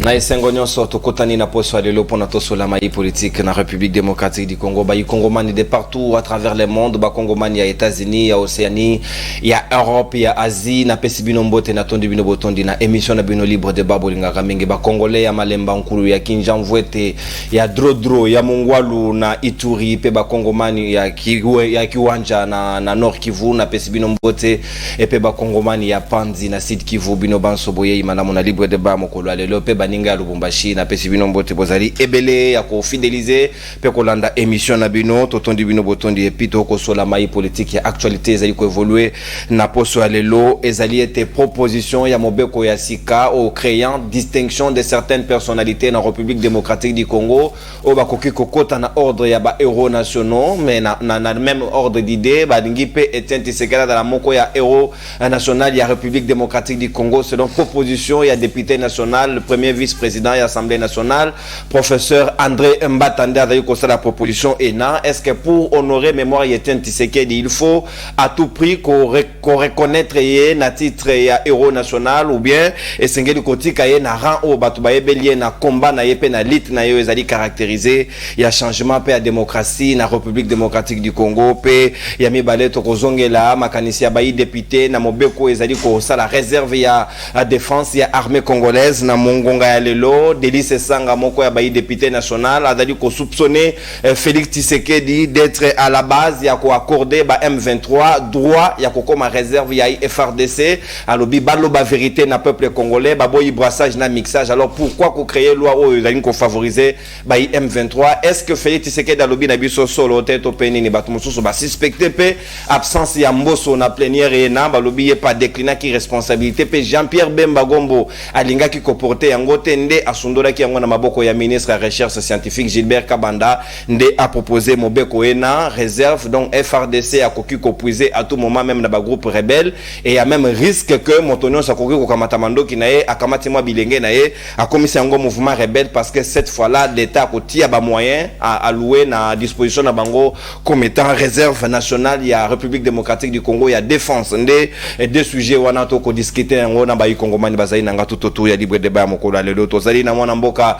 Na esengo nyonso tokotani na poso alelo pona tosola mai politique na République démocratique du Congo. Ba Congomani de partout à travers le monde, ba Congomani ya États-Unis, ya Océanie, ya Europe, ya Asie, na pesi bino mbote na tondi bino botondi na émission na bino libre de babolinga kamingi ba Congolais ya Malemba Nkulu ya Kinjamvwete, ya Drodro, ya Mongwalu na Ituri pe ba Congomani ya Kiwanja na Nord Kivu na pesi bino mbote et pe ba Congomani ya Panzi na Sud Kivu bino bansoboye imana mona libre de ba mokolo alelo pe baninga Lubumbashi na pesi bino mbote bozali ebele ya ko fidéliser pe ko landa émission na bino totondi bino botondi epito ko sola mai politique ya actualité ezali ko évoluer na poso alelo ezali été proposition ya mobeko ya sika au créant distinction de certaines personnalités na République démocratique du Congo au bakoki kokota na ordre ya ba héros nationaux mais na même ordre d'idée balingi pe Etienne Tshisekedi dans la moko ya héros national ya République démocratique du Congo selon proposition ya député national le premier vice-président de l'Assemblée nationale, professeur André Mbatanda, a dit la proposition ENA. Est-ce que pour honorer mémoire Etienne Tshisekedi, il faut à tout prix qu'on reconnaître un titre héros national ou bien et c'est du côté qu'il y a un rang au Batoubaye Bélier, un combat, un lit, un caractérisé, il y a changement, il y a démocratie, la République démocratique du Congo, il y a mis balé Tokozongela, Makanisia Bayi député, na Mobeko, la réserve, il y a défense, il y a armée congolaise, na Mongonga ya lelo Délice Sanga moko ya bayi député national azali ko soupçonner Félix Tshisekedi d'être à la base ya ko accorder ba M23 droit ya ko koma réserve ya FRDC alobi baloba vérité na peuple congolais ba boyi brassage na mixage. Alors pourquoi ko créer loi o ezali ko favoriser bayi M23? Est-ce que Félix Tshisekedi alobi na biso solo tête openi ni batu mususu ba suspecté pe absence ya Mboso na plénière et na balobi pas décliner qui responsabilité pe Jean-Pierre Bemba Gombo alinga ki porté yango tende asundora ki yango na maboko ya ministre à recherche scientifique Gilbert Kabanda nde a proposé mobeko ena réserve donc FRDC a koki ko puiser à tout moment même na ba groupe rebelle et il y a même risque que motonyo sa koki ko kamata mando ki na ye akamati mwa bilenge na ye a commis yango mouvement rebelle parce que cette fois là l'état ko tia ba moyen à allouer na disposition na bango comme étant réserve nationale il y a République démocratique du Congo il y a défense nde deux sujets wana to ko discuter yango na ba Congomani bazali na ngatu toto ya libre débat mokolo lelo tozali na mwana mboka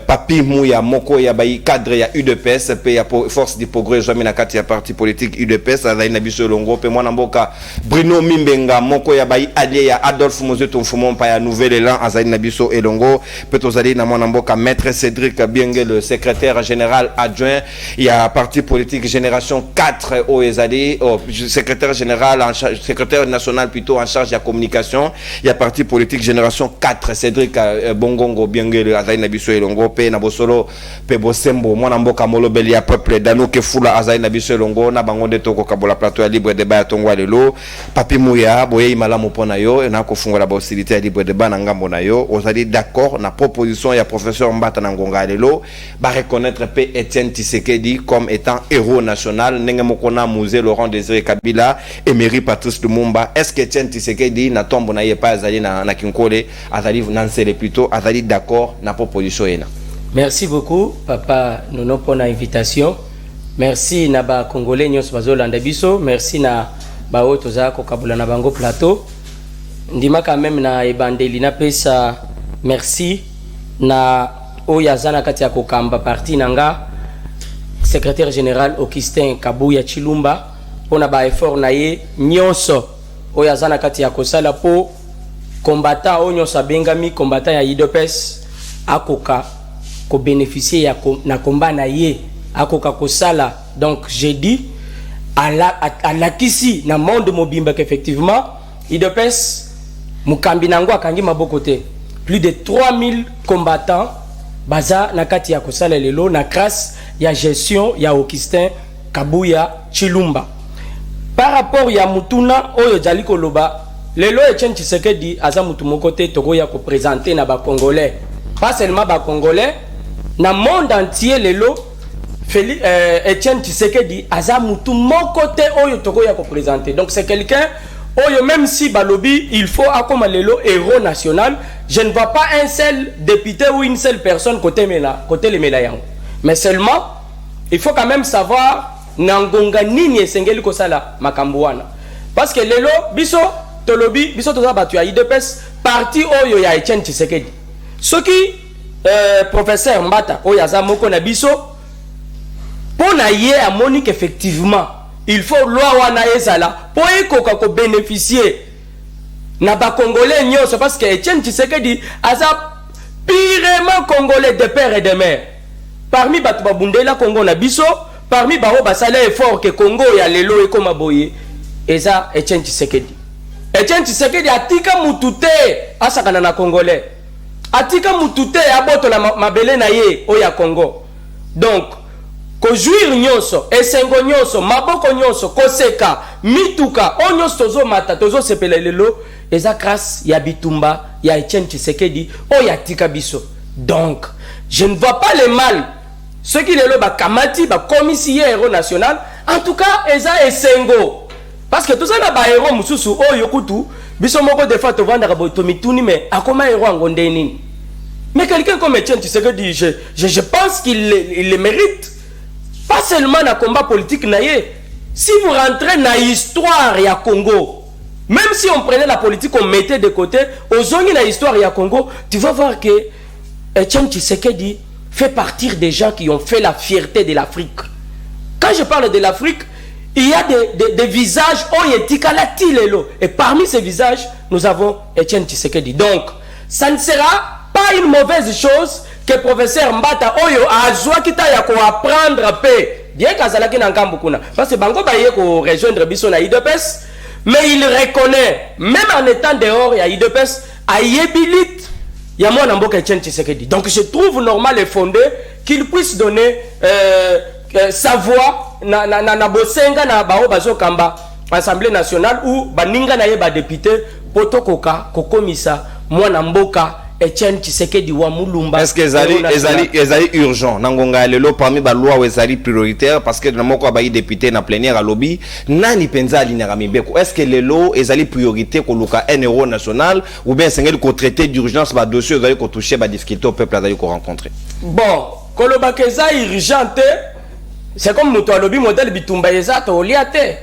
papi muya moko ya bayi cadre ya UDPS pe ya force du progrès jami na kati ya parti politique UDPS azali na biso longo pe mwana mboka Bruno Mimbenga moko ya bayi allié ya Adolphe Mozeto Mfumo pa ya Nouvel Élan azali na biso elongo pe tozali na mwana mboka maître Cédric Bienge le secrétaire général adjoint ya parti politique génération 4 au ezali secrétaire général secrétaire national plutôt en charge de la communication il y a parti politique génération 4 Cédric Bongongo Biengele azali na biso elongo pe na bosolo pe bosembo mwana mboka molobeli ya peuple dano ke fula azali na biso elongo na bango de toko kabola plateau ya libre débat ya tongo lelo papi muya boye imalamu pona yo na ko fungola ba hostilité ya libre débat na ngambo na yo ozali d'accord na proposition ya professeur Mbata na ngonga lelo ba reconnaître pe Etienne Tshisekedi comme étant héros national ndenge mokona musée Laurent Désiré Kabila Emery Patrice Lumumba. Est-ce que Etienne Tshisekedi na tombo na ye pa azali na Kinkole azali nansele plutôt azali d'accord na proposition ena? Merci beaucoup papa nono pour l'invitation. Merci na ba congolais nyos bazolanda biso, merci na ba oto za ko kabula na bango plateau. Ndima quand même na ebandeli na pesa merci na oyazana kati ya kokamba parti nanga secrétaire général Augustin Kabuya Chilumba pona ba effort na ye nyonso oyazana kati ya kosala po combattant onyo sabengami combattant ya UDPS akoka ko bénéficier ya na combat na ye akoka ko sala. Donc j'ai dit à la kisi na monde mobimba qu'effectivement UDPS mukambi nango akangi mabokote plus de 3000 combattants baza na kati ya kosala lelo na grâce ya gestion ya Augustin Kabuya Chilumba. Par rapport ya mutuna oyo jali koloba lelo Etienne Tshisekedi aza mutu mokote toko ya ko présenter na ba congolais, pas seulement ba congolais na monde entier lelo Etienne Tshisekedi aza mutu mokote oyo toko ya ko présenter. Donc c'est quelqu'un oyo même si balobi il faut akoma lelo héros national, je ne vois pas un seul député ou une seule personne côté le melayango, mais seulement il faut quand même savoir nangonga nini esengeli kosala makambuana parce que lelo biso tolobi biso toza batu ya UDPS parti oyo ya Etienne Tshisekedi Ce qui professeur Mbata oyaza moko na biso pour na ye a monique effectivement il faut loi wana ezala pour ekoka ko bénéficier na ba congolais nyonso parce que Etienne Tshisekedi aza pirement congolais de père et de mère parmi bato babundela Congo na biso parmi bao basala effort que Congo ya lelo ekoma boye eza Etienne Tshisekedi. Etienne Tshisekedi atika mutute asakana na congolais atika mutute aboto la mabele na ye oya Congo. Donc ko jouir nyonso esengo nyonso maboko nyonso koseka mituka onyonso tozo mata tozo sepela lelo eza grâce ya bitumba ya Etienne Tshisekedi oya tika biso. Donc je ne vois pas le mal ce qui lelo ba kamati ba commissaire héros national en tout cas eza esengo parce que tout ça na ba héros mususu oyo kutu biso moko de fois to vanda ka boto mituni mais akoma héros angonde nini. Mais quelqu'un comme Etienne Tshisekedi je pense qu'il le mérite. Pas seulement dans le combat politique naïe. Si vous rentrez dans l'histoire ya Congo, même si on prenait la politique, on mettait de côté, aux zones dans l'histoire ya Congo, tu vas voir que Etienne Tshisekedi fait partie des gens qui ont fait la fierté de l'Afrique. Quand je parle de l'Afrique, il y a des visages et parmi ces visages, nous avons Etienne Tshisekedi. Donc, ça ne sera pas une mauvaise chose que professeur Mbata Oyo azwa kita ya ko apprendre paix bien kazalaki na ngambu kuna parce que bango baye ko rejoindre biso na IDPS mais il reconnaît même en étant dehors ya IDPS ayebilit ya mwana mboka Etienne Tshisekedi. Donc je trouve normal et fondé qu'il puisse donner sa voix na bosenga na bao bazo kamba Assemblée nationale ou baninga na ye ba député potokoka kokomisa mwana mboka Etienne Tshisekedi wa mulumba. Est-ce que ezali urgent nangonga lelo parmi ba loi ou ezali prioritaire parce que na moko ba député na plénière à lobby nani penza alinera mibeko. Est-ce que lelo ezali priorité ko luka un héros national ou bien sengeli ko traiter d'urgence ba dossier ezali ko toucher ba difficulté au peuple ezali ko rencontrer. Bon, koloba keza urgente c'est comme muto lobby modèle bitumba ezato oliate.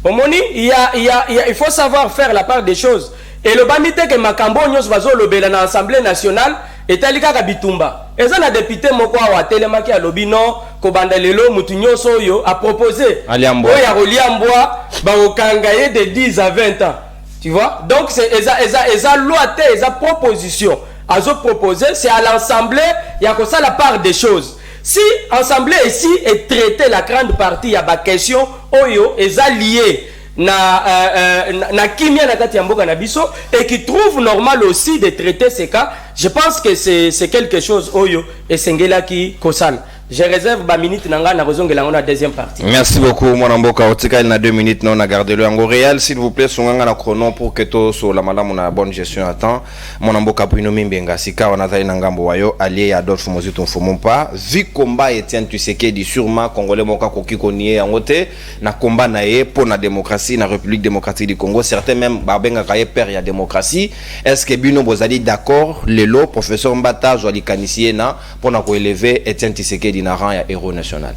Omoni il faut savoir faire la part des choses. Et le bamite que makambo nyos bazo lobela na Assemblée nationale etalika ka bitumba. Eza na député moko wa telemaki a lobby non ko bandalelo mutu nyoso yo a proposé. Oya Roliambwa ba okangaye de 10 à 20 ans. Tu vois? Donc c'est eza loi te eza proposition. Azo proposé c'est à l'Assemblée il y a comme ça la part des choses. Si l'Assemblée ici est traité la grande partie ya ba question oyo eza lié na kimia na kati ya mboka na biso et qui trouve normal aussi de traiter ces cas, je pense que c'est quelque chose oyo et sengela ki kosal. Je réserve ba minute nanga na rozongela ngona deuxième partie. Merci beaucoup mon mboka otika na 2 minutes non na garder le en réel s'il vous plaît songanga na chrono pour que to so la madame na bonne gestion à temps mon mboka Bruno Mimbenga sika wana zali na ngambo wayo allié à d'autres mozitu mfumo pas vu combat Etienne Tshisekedi sûrement congolais moka koki konié ngote na combat na ye pour la démocratie na République démocratique du Congo certains même babenga kaye père ya démocratie est-ce que bino bozali d'accord lelo professeur Mbata zo alikanisier na pour na ko élever Etienne Tshisekedi na rang ya héros national.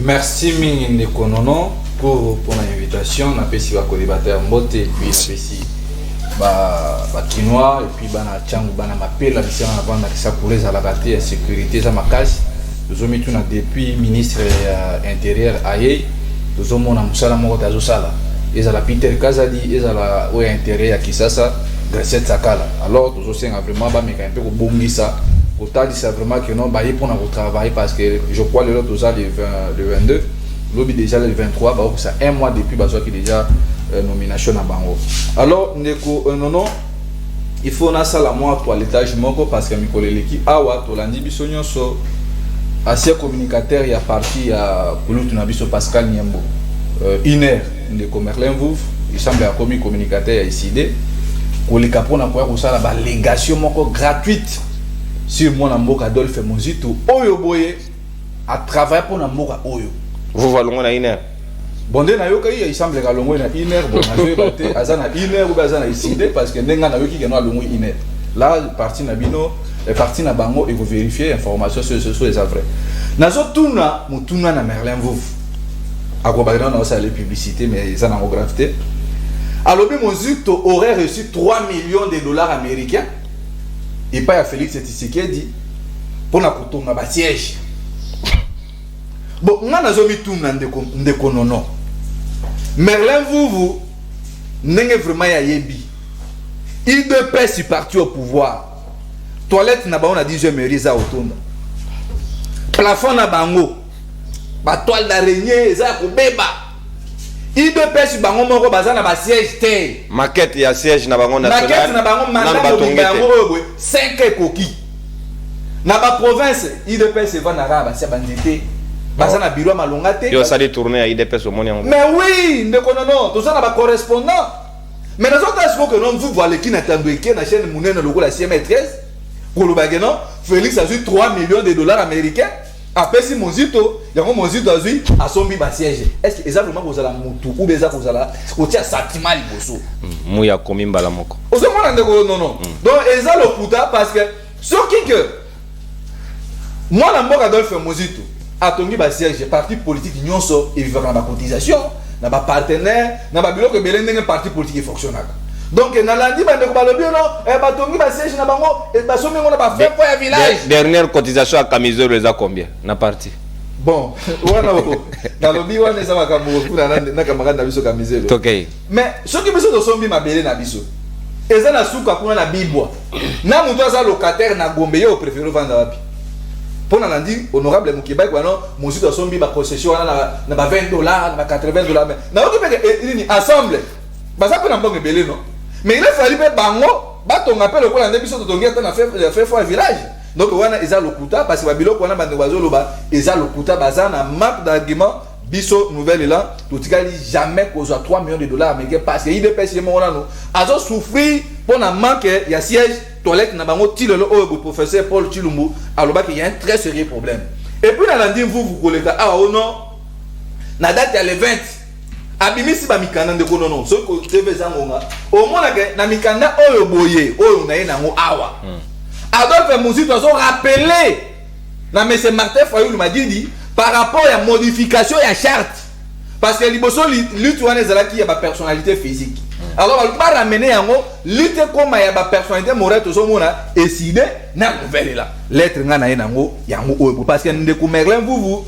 Merci Mingine Konono pour l'invitation. On a pesi ba co-débatteur Mbote et puis on a pesi ba Kinois et puis bana Tchangu bana mapela bisi na banda qui ça pour les à la bataille et sécurité za makasi. Nous avons mis tout depuis ministre intérieur aye. Nous avons na musala moko tazo sala. Ezala Peter Kazadi ezala au intérieur qui ça Gracette Sakala. Alors nous avons vraiment ba meka un peu ko bongisa. Autant dit vraiment que non, bah il pour travailler parce que je crois le lot le 22, lobby déjà le 23, bah ça un mois depuis bah qui déjà nomination à Bango. Alors non, il faut na ça la moi toilettage moko parce que mi collègue qui awa to landi bisonyo so assez communicateur il y a parti à Kulutu na biso Pascal Niembo. Iner de Comerlin Vouf, il semble à commis communicateur ici de kolika pour na pour ça la légation moko gratuite. Sur mon amour Adolphe Mozito, Oyo Boye, à travailler pour l'amour à Oyo. Vous valons à Iner. Bon, il semble que l'on a Iner, bon, Azana Iner ou Azana ici, parce que Nenga n'a eu qui gagne l'on Iner. Là, parti Nabino, et parti Nabango, et vous vérifiez l'information sur ce soit les vrais. Nazo Tuna, Moutuna na Merlin Vouf. À quoi on a aussi les publicités, mais ils en ont gravité. Alors, Mozito aurait reçu 3 millions de dollars américains. et pas à Félix Tshisekedi pour na kotonga ba siège. Bon, on a zomi tout ndeko nono. Merlin vous n'est vraiment ya yebi. Il de paix si parti au pouvoir. Toilette na ba on a dit je mairie za otonda. Plafond na bango. Ba toile d'araignée za ko beba. Il de paix si bango moko baza na ba siège te. Maquette ya siège na bango national. Maquette na bango mandat de bango 5 koki. Na ba province il de paix se va na ba sia bandité. Baza na bureau malonga te. Yo sali tourner à IDPS au moni. Mais oui, ndeko non, tout ça na ba correspondant. Mais nous autres est-ce que non vous voyez qui n'attendait qui na chaîne monene logo la CM13 pour le bagano Félix a eu 3 millions de dollars américains. Après si Monzito, il y a un Monzito a eu à son biba siège. Est-ce que exactement vous allez mutu ou bien vous allez au tia sentiment liboso. Mouya komi mbala moko. Au moment ndeko non. Donc eza le puta parce que ce qui que moi la mboka Adolphe Monzito atongi ba siège parti politique nyonso et vivre dans la cotisation na ba partenaire na ba biloko belende nge parti politique fonctionnaire. Donc na lundi ba ndeko balobi non ba tongi ba siège na bango et ba somi ngona ba fait pour village. Dernière cotisation à Camiseur les a combien na parti. Bon, wana na lobi wana za makambo kuna na kamaganda biso Camiseur. OK. Mais ce qui biso to sombi mabele na biso. Eza na suka kuna na bibwa. Na mutu aza locataire na Gombe yo préfère vendre wapi. Pour nous dit honorable Mukiba quoi non mon site sombi ba concession na ba $20 na ba $80 mais na oki pe ensemble ba ça peut na bongo belé non mais il a fallu pe bango ba ton appel ko la ndebiso to tongi ta na fait fort village donc wana eza lokuta parce que ba biloko wana ba ndebazo loba eza lokuta baza na map d'argument biso nouvelle là tout tikali jamais cause à 3 millions de dollars américains parce que il dépêche mon wana no azo souffrir pour na manque ya siège toilette na bango tilelo o professeur Paul Chilumbu aloba qu'il y a un très sérieux problème et puis na landi vous collectez ah oh non na date ya le 20 abimisi ba mikanda ndeko non so ko TV zangonga au moins na mikanda oyo boye oyo na ye nango awa Adolphe Monzito azo rappeler na monsieur Martin Fayulu m'a dit par rapport à la modification et la charte parce que liboso lutte wana ezalaki ya ba personnalité physique. Alors on va ramener yango lutte comme ya ba personnalité morale to somona décider na nouvelle là lettre nga na yango oyo parce que ndeko Merlin vous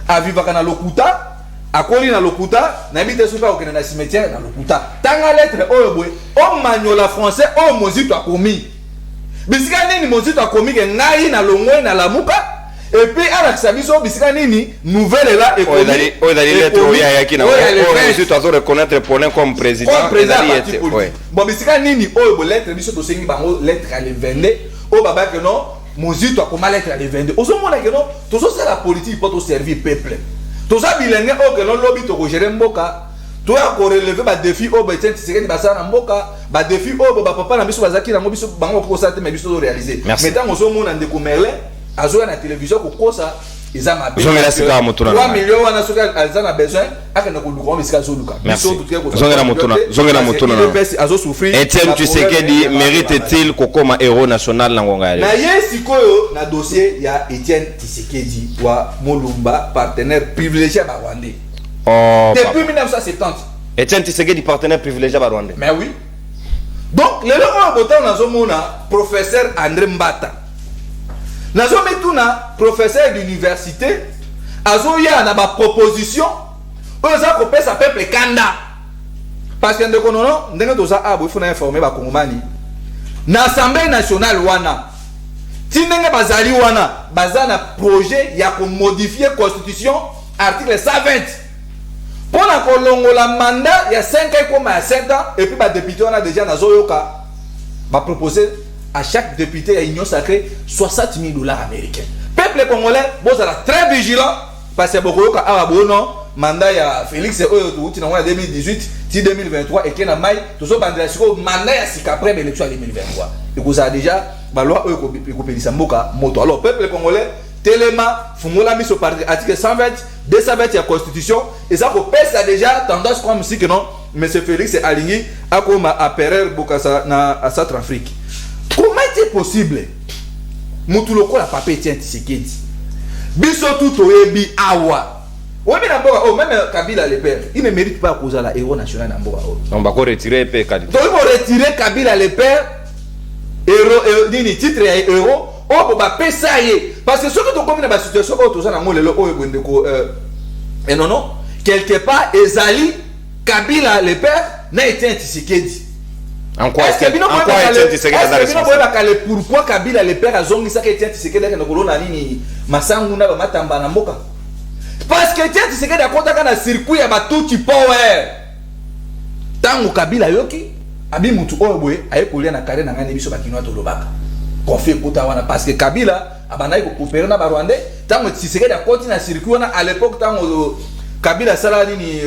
a vivre na lokuta akoli na lokuta na bité soufa okena na cimetière na lokuta tanga lettre oyo boy o manyola français o Monzito akomi bisika nini Monzito akomi ke ngai na longwe na lamuka et puis à la biso bisika nini nouvelle là et lettre oya yaki na Monzito azo reconnaître Paulin comme président bon bisika nini oyo bo lettre biso to sengi bango lettre à le 22 o baba que non Monzito akoma lettre à le 22 ozo mona que non to so c'est la politique pour to servir peuple to ça bilingue o que non lobby to gérer mboka to ya ko relever ba défi o ba tient sekedi basa na mboka ba défi o ba papa na biso bazaki na biso bango ko sa te mais biso to réaliser mais tant ozo mona ndeko Merlin azo na télévision ko kosa eza mabe zongela sika motuna 3 millions wana soka azana besoin akana ko luka misika zo luka biso zongela motuna azo souffrir Etienne Tshisekedi mérite-t-il kokoma héros national na ngonga na yesi koyo na dossier ya Etienne Tshisekedi wa Molumba partenaire privilégié ba Rwandais depuis 1970 Etienne Tshisekedi partenaire privilégié ba Rwandais mais oui donc le long botan na zo mona professeur André Mbata nazo metuna professeur d'université azo ya na ba proposition oza ko pesa peuple kanda parce que ndeko nono ndenge toza abo ifuna informer ba kongomani na assemblée nationale wana tinenge bazali wana bazana projet ya ko modifier constitution article 120 pour na kolongola mandat ya 5 ans comme ya 7 ans et puis ba député wana déjà nazo yoka ba proposer à chaque député à Union Sacrée $60,000 américains. Peuple congolais, vous êtes très vigilant parce que beaucoup de non mandat ya Félix Outi en 2018, 2023 et qu'il a maille tout ça mandat ya sika après l'élection 2023. Et vous avez déjà la loi moto. Alors peuple congolais Téléma, Fungola mis au parti article 120, 220 de la Constitution et ça peut ça déjà tendance comme si que non M. Félix est aligné à comme à Pereire Bokassa à Centrafrique. Comment est-il possible? Moutuloko la papier tient Tshisekedi. Biso tout oyebi awa. Oui, mais d'abord, oh, même Kabila le père, il ne mérite pas causer la héros national d'Amboa. On va retirer Kabila. Donc il faut retirer Kabila le père euro nini titre ya euro o ba pesa ye parce que ce que tu connais dans la situation où tu as na molelo o bondeko et non quelque part ezali Kabila le père n'a été Tshisekedi. En quoi est-ce que Tshisekedi pourquoi Kabila le père a zongi ça que Tshisekedi na kolona nini masangu na ba matamba na mboka parce que Tshisekedi a konta na circuit ya batuti power tango Kabila yoki abi mutu oyo boye aye kolia na kare na ngani biso bakinwa to lobaka konfe kota wana parce que Kabila abanayi ko coopérer na ba Rwandais tango Tshisekedi a konti na circuit wana à l'époque tango Kabila sala nini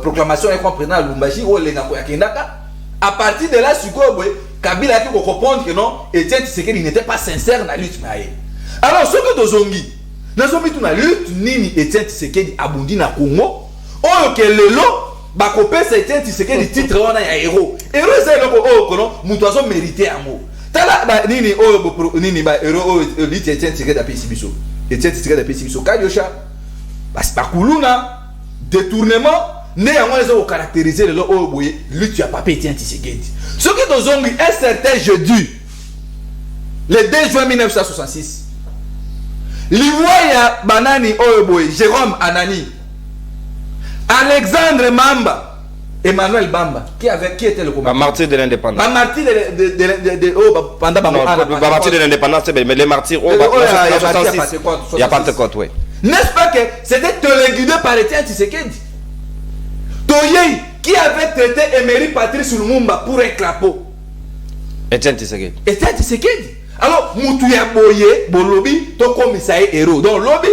proclamation et président Lumbashi o lenga ko yakendaka à partir de là sikoyo boye Kabila a pu comprendre que non Etienne Tshisekedi n'était pas sincère na lutte naye alors ce que tozongi nazomi tu na lutte nini Etienne Tshisekedi abundi na Congo oyo ke lelo bakopesa Etienne Tshisekedi titre wana ya héros c'est loko oyo kono mutu azo mériter amo tala ba nini oyo nini ba héros oyo lutte Etienne Tshisekedi apesi biso Etienne Tshisekedi apesi biso Kadiosha basi bakuluna détournement né à moins de caractériser le lot boye lutte ya papa Etienne Tshisekedi ce qui nous ont un certain jeudi le 2 juin 1966 l'Ivoire banani boye Jérôme Anani Alexandre Mamba Emmanuel Bamba qui était le commandant martyr de l'indépendance martyr de pendant martyr de l'indépendance mais les martyrs il y a pas de côte oui. N'est-ce pas que c'était téléguidé par Etienne Tshisekedi Toyei qui avait traité Emery Patrice Lumumba pour un crapaud. Etienne Tshisekedi. Etienne Tshisekedi. Alors, Moutuya Boye, Bolobi, Toko Misae Héros. Donc, lobby,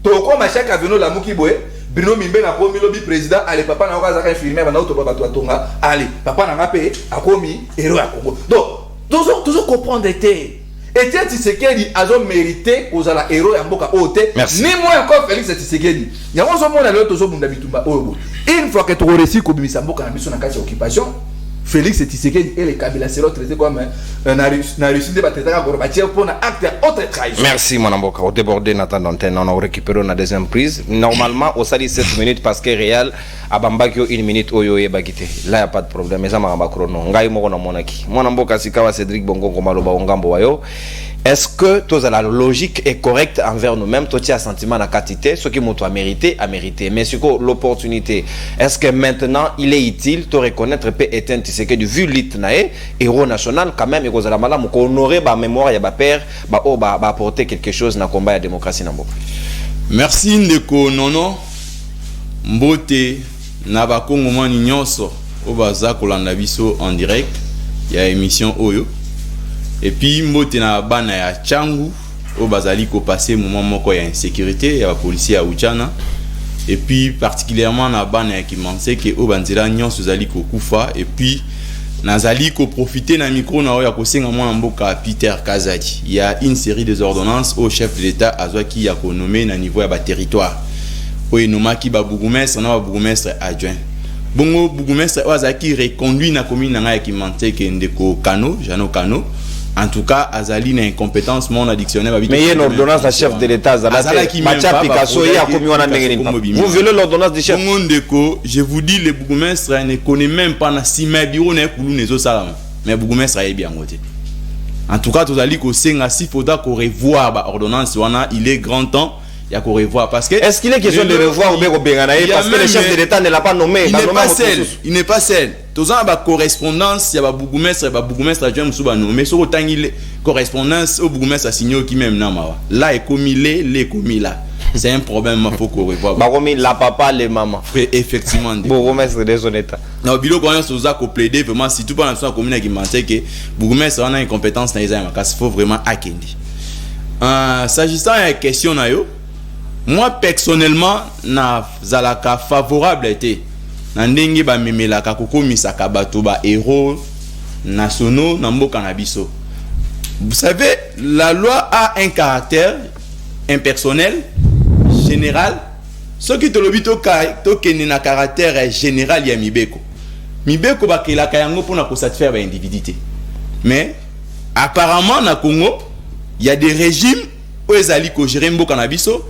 Toko Machak Aveno Lamouki Boye, Bruno Mimbe n'a pas mis lobby président, allez, papa n'a pas infirmier, maintenant, Toba Tonga, allez, papa n'a pas payé, a commis héros à Congo. Donc, toujours comprendre était. Etienne Tshisekedi a mérité aux ala héros ya mboka ote ni moi encore Félix Tshisekedi ya mozo mona lelo tozo bunda bitumba oyo une fois que tu réussi ko bimisa mboka na biso na kati occupation Félix Tshisekedi et les Kabila sera traité comme na Russie de battre Gorbatchev pour un acte autre trahison. Merci mon amboka au débordé Nathan d'antenne on a récupéré na deuxième prise normalement au sali 7 minutes parce que Real abambakio 1 minute oyo e bagité là y a pas de problème mais ça m'a chrono ngai moko na monaki mon amboka sikawa Cédric Bongongo maloba ngambo wayo. Est-ce que la logique est correcte envers nous-mêmes? Toi, tu as un sentiment de quantité, ce qui m'a mérité, a mérité. Mais sur l'opportunité, est-ce que maintenant il est utile de reconnaître que Etienne Tshisekedi vu l'itnae héros national quand même et que la malade honorer ba mémoire ya ba père ba apporter quelque chose dans combat de la démocratie na mboka. Merci ndeko nono mbote na ba kongomani nyonso o baza kolanda biso en direct ya émission oyo. Et puis mbote na bana ya changu o bazali ko passer moment moko ya insécurité ya policier ya Uchana et puis particulièrement na bana ya Kimanse ke o banzela nyonso zali ko kufa et puis nazali ko profiter na micro na ya ko senga mwana mboka Peter Kazadi. Il y a une série des ordonnances au chef de l'État azwa ki ya ko nommer na niveau ya ba territoire o enomaki ba bourgmestre na ba bourgmestre adjoint bongo bourgmestre azaki reconduit na commune na ya Kimanse ke ndeko Kano Jano Kano. En tout cas, Azali n'a incompétence mon addictionnaire. Mais il y a une ordonnance du chef de l'État. Vous violez l'ordonnance du chef. Je vous dis, les bourgmestres ne connaissent même pas si mes bureaux n'est pas les salam. Mais bourgmestre est bien voté. En tout cas, Azali ko senga si faudra qu'on revoie l'ordonnance. Il est grand temps. Il y a qu'on revoie parce que est-ce qu'il est question de revoir ou bien parce que le chef de l'État ne l'a pas nommé? Il n'est pas seul. Tous ans ba correspondance, il y a ba bourgmestre adjoint musuba nommé so otangi correspondance au bourgmestre signé qui même na mawa. Là est commis les commis là. C'est un problème il faut qu'on revoie. Ba commis la papa les maman. Effectivement. Bourgmestre de son état. Non bilo ko so za ko plaider vraiment si tout pas dans la commune qui mentait que bourgmestre a une compétence na isa makasi faut vraiment akendi. S'agissant de la question na yo moi personnellement na zalaka favorable été na ndenge ba memelaka kokomisa bato ba héros nationaux na mboka na biso. Vous savez la loi a un caractère impersonnel général ce qui te lobito to kene na caractère général ya mibeko ba kelaka yango pour na ko satisfaire ba individualité mais apparemment na Congo il y a des régimes où ezali ko gérer mboka na biso.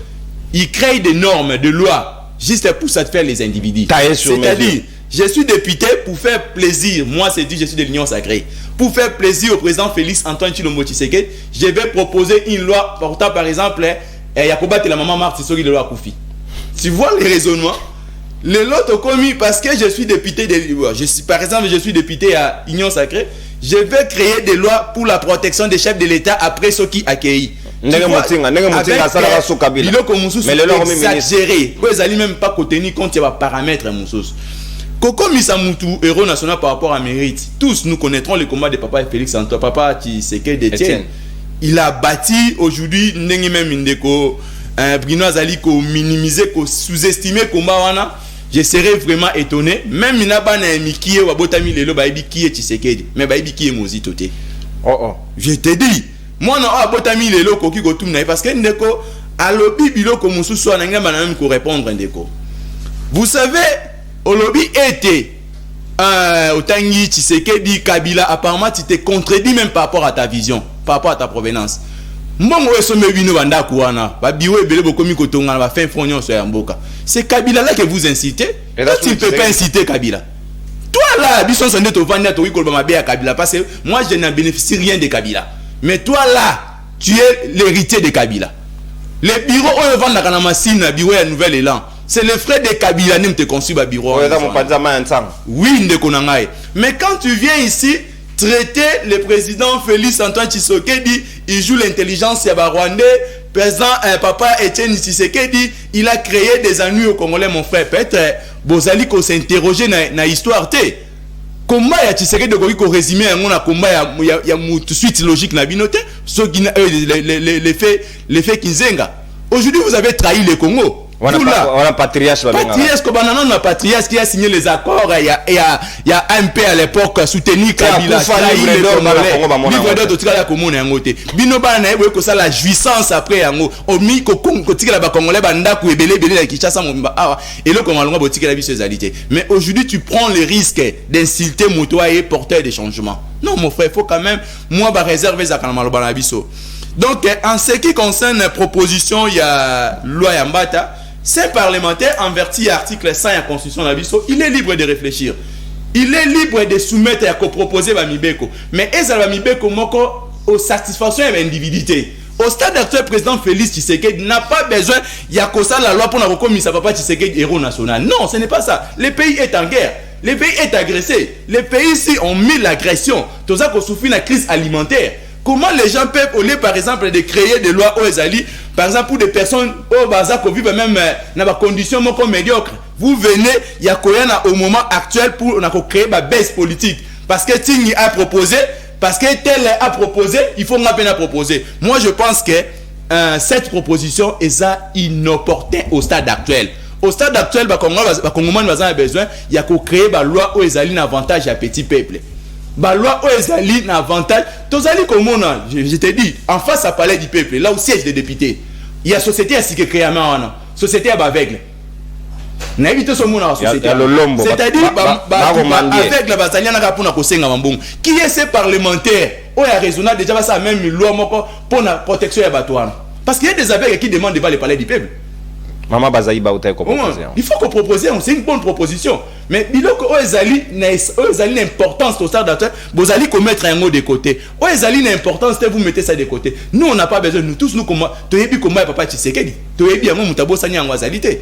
Ils créent des normes, des lois, juste pour satisfaire les individus. C'est-à-dire, je suis député pour faire plaisir. Moi, c'est dit, je suis de l'Union sacrée. Pour faire plaisir au président Félix Antoine Tshilombo Tshisekedi, je vais proposer une loi portant par exemple Yakoba et la maman Marthe Sissoko de loi Koufi. Tu vois les raisonnements? Les lots commis parce que je suis député par exemple, je suis député à Union sacrée, je vais créer des lois pour la protection des chefs de l'État après ceux qui accueillent. Mais le exagéré. Vous n'allez même pas tenir compte des paramètres. Koko Misamutu, héros national par rapport à mérite. Tous nous connaîtrons le combat de papa Félix Antoine, papa Tshisekedi Etienne. Il a bâti aujourd'hui Nengi même Indeko, Bruno Azali ko minimiser, ko sous-estimer combat wana. Je serais vraiment étonné. Même Minaba na Mikie ou Abotami Lelo Baibi qui est Tshisekedi, mais Baibi qui est Mozi Toté. Je te dis. Moi non Abotami Lelo Koki Gotum na parce que Ndeko a lobby biloko musu so na ngamba na même ko répondre Ndeko. Vous savez, Olobi était Otangi Tshisekedi Kabila, apparemment tu te contredis même par rapport à ta vision, par rapport à ta provenance. C'est Kabila là que vous incitez. Toi, tu ne peux pas inciter Kabila. Toi là, parce que moi je n'en bénéficie rien de Kabila. Mais toi là, tu es l'héritier de Kabila. Les bureaux où vendent la machine, le bureau est nouvel élan. C'est le frère de Kabila qui te construit le bureau. Oui, mais quand tu viens ici traiter le président Félix Antoine Tshisekedi, il joue l'intelligence Rwandais, président papa Etienne Tshisekedi, il a créé des ennuis au Congolais, mon frère. Peut-être Bozali ko s'interroger dans l'histoire. Comment il y a Tshisekedi de résumer un combat, il y a tout de suite logique na binote, les faits Kinzenga. Aujourd'hui, vous avez trahi le Congo. On a Patrias qui a signé les accords. Il y a un peu à l'époque soutenu Kabila. La jouissance après mais aujourd'hui tu prends le risque d'insulter Moutoua et porteur des changements. Non mon frère, il faut quand même moi réserver ça. Donc en ce qui concerne la proposition, il y a loi Yambata. C'est parlementaire en vertu article 100 de la Constitution de la Bisso, il est libre de réfléchir. Il est libre de soumettre à proposer Bamibeko. Mais est-ce que Bamibeko moko aux satisfactions et l'individualité? Au stade actuel, président Félix Tshisekedi n'a pas besoin de la loi pour la reconnaissance papa Tshisekedi héros national. Non, ce n'est pas ça. Le pays est en guerre. Le pays est agressé. Les pays ici ont mis l'agression. Tout ça qu'on souffre de la crise alimentaire. Comment les gens peuvent, au lieu par exemple de créer des lois aux Ezali, par exemple pour des personnes au Baza qui vivent même dans des conditions médiocres, vous venez, il y a au moment actuel pour créer une baisse politique. Parce que Tingui a proposé, parce que tel a proposé, il faut à proposer. Moi je pense que cette proposition est inopportune au stade actuel. Au stade actuel, il a besoin, il y a créer une loi aux Ezali un avantage à petit peuple. La loi Ezali n'a avantage. Tozali comme je te dis, en face à palais du peuple, là où siège des députés, il y a société à ce que créer un société à aveugle. N'invite ce monde à la société. C'est-à-dire avec la bataille n'a pas pour qui est ce parlementaire? Oh, il y a raisonnable déjà ça même une loi pour la protection des batois. Parce qu'il y a des aveugles qui demandent de voir le palais du peuple. Maman Bazaï Baouta il faut qu'on propose, c'est une bonne proposition. Mais il faut que Ezali une importance au stade d'acteur, vous allez mettre un mot de côté. Ezali une importance, vous mettez ça de côté. Nous on n'a pas besoin, nous tous nous comment, tu es bien comment papa Tshisekedi, tu es bien moi mutabo sani en wazalité.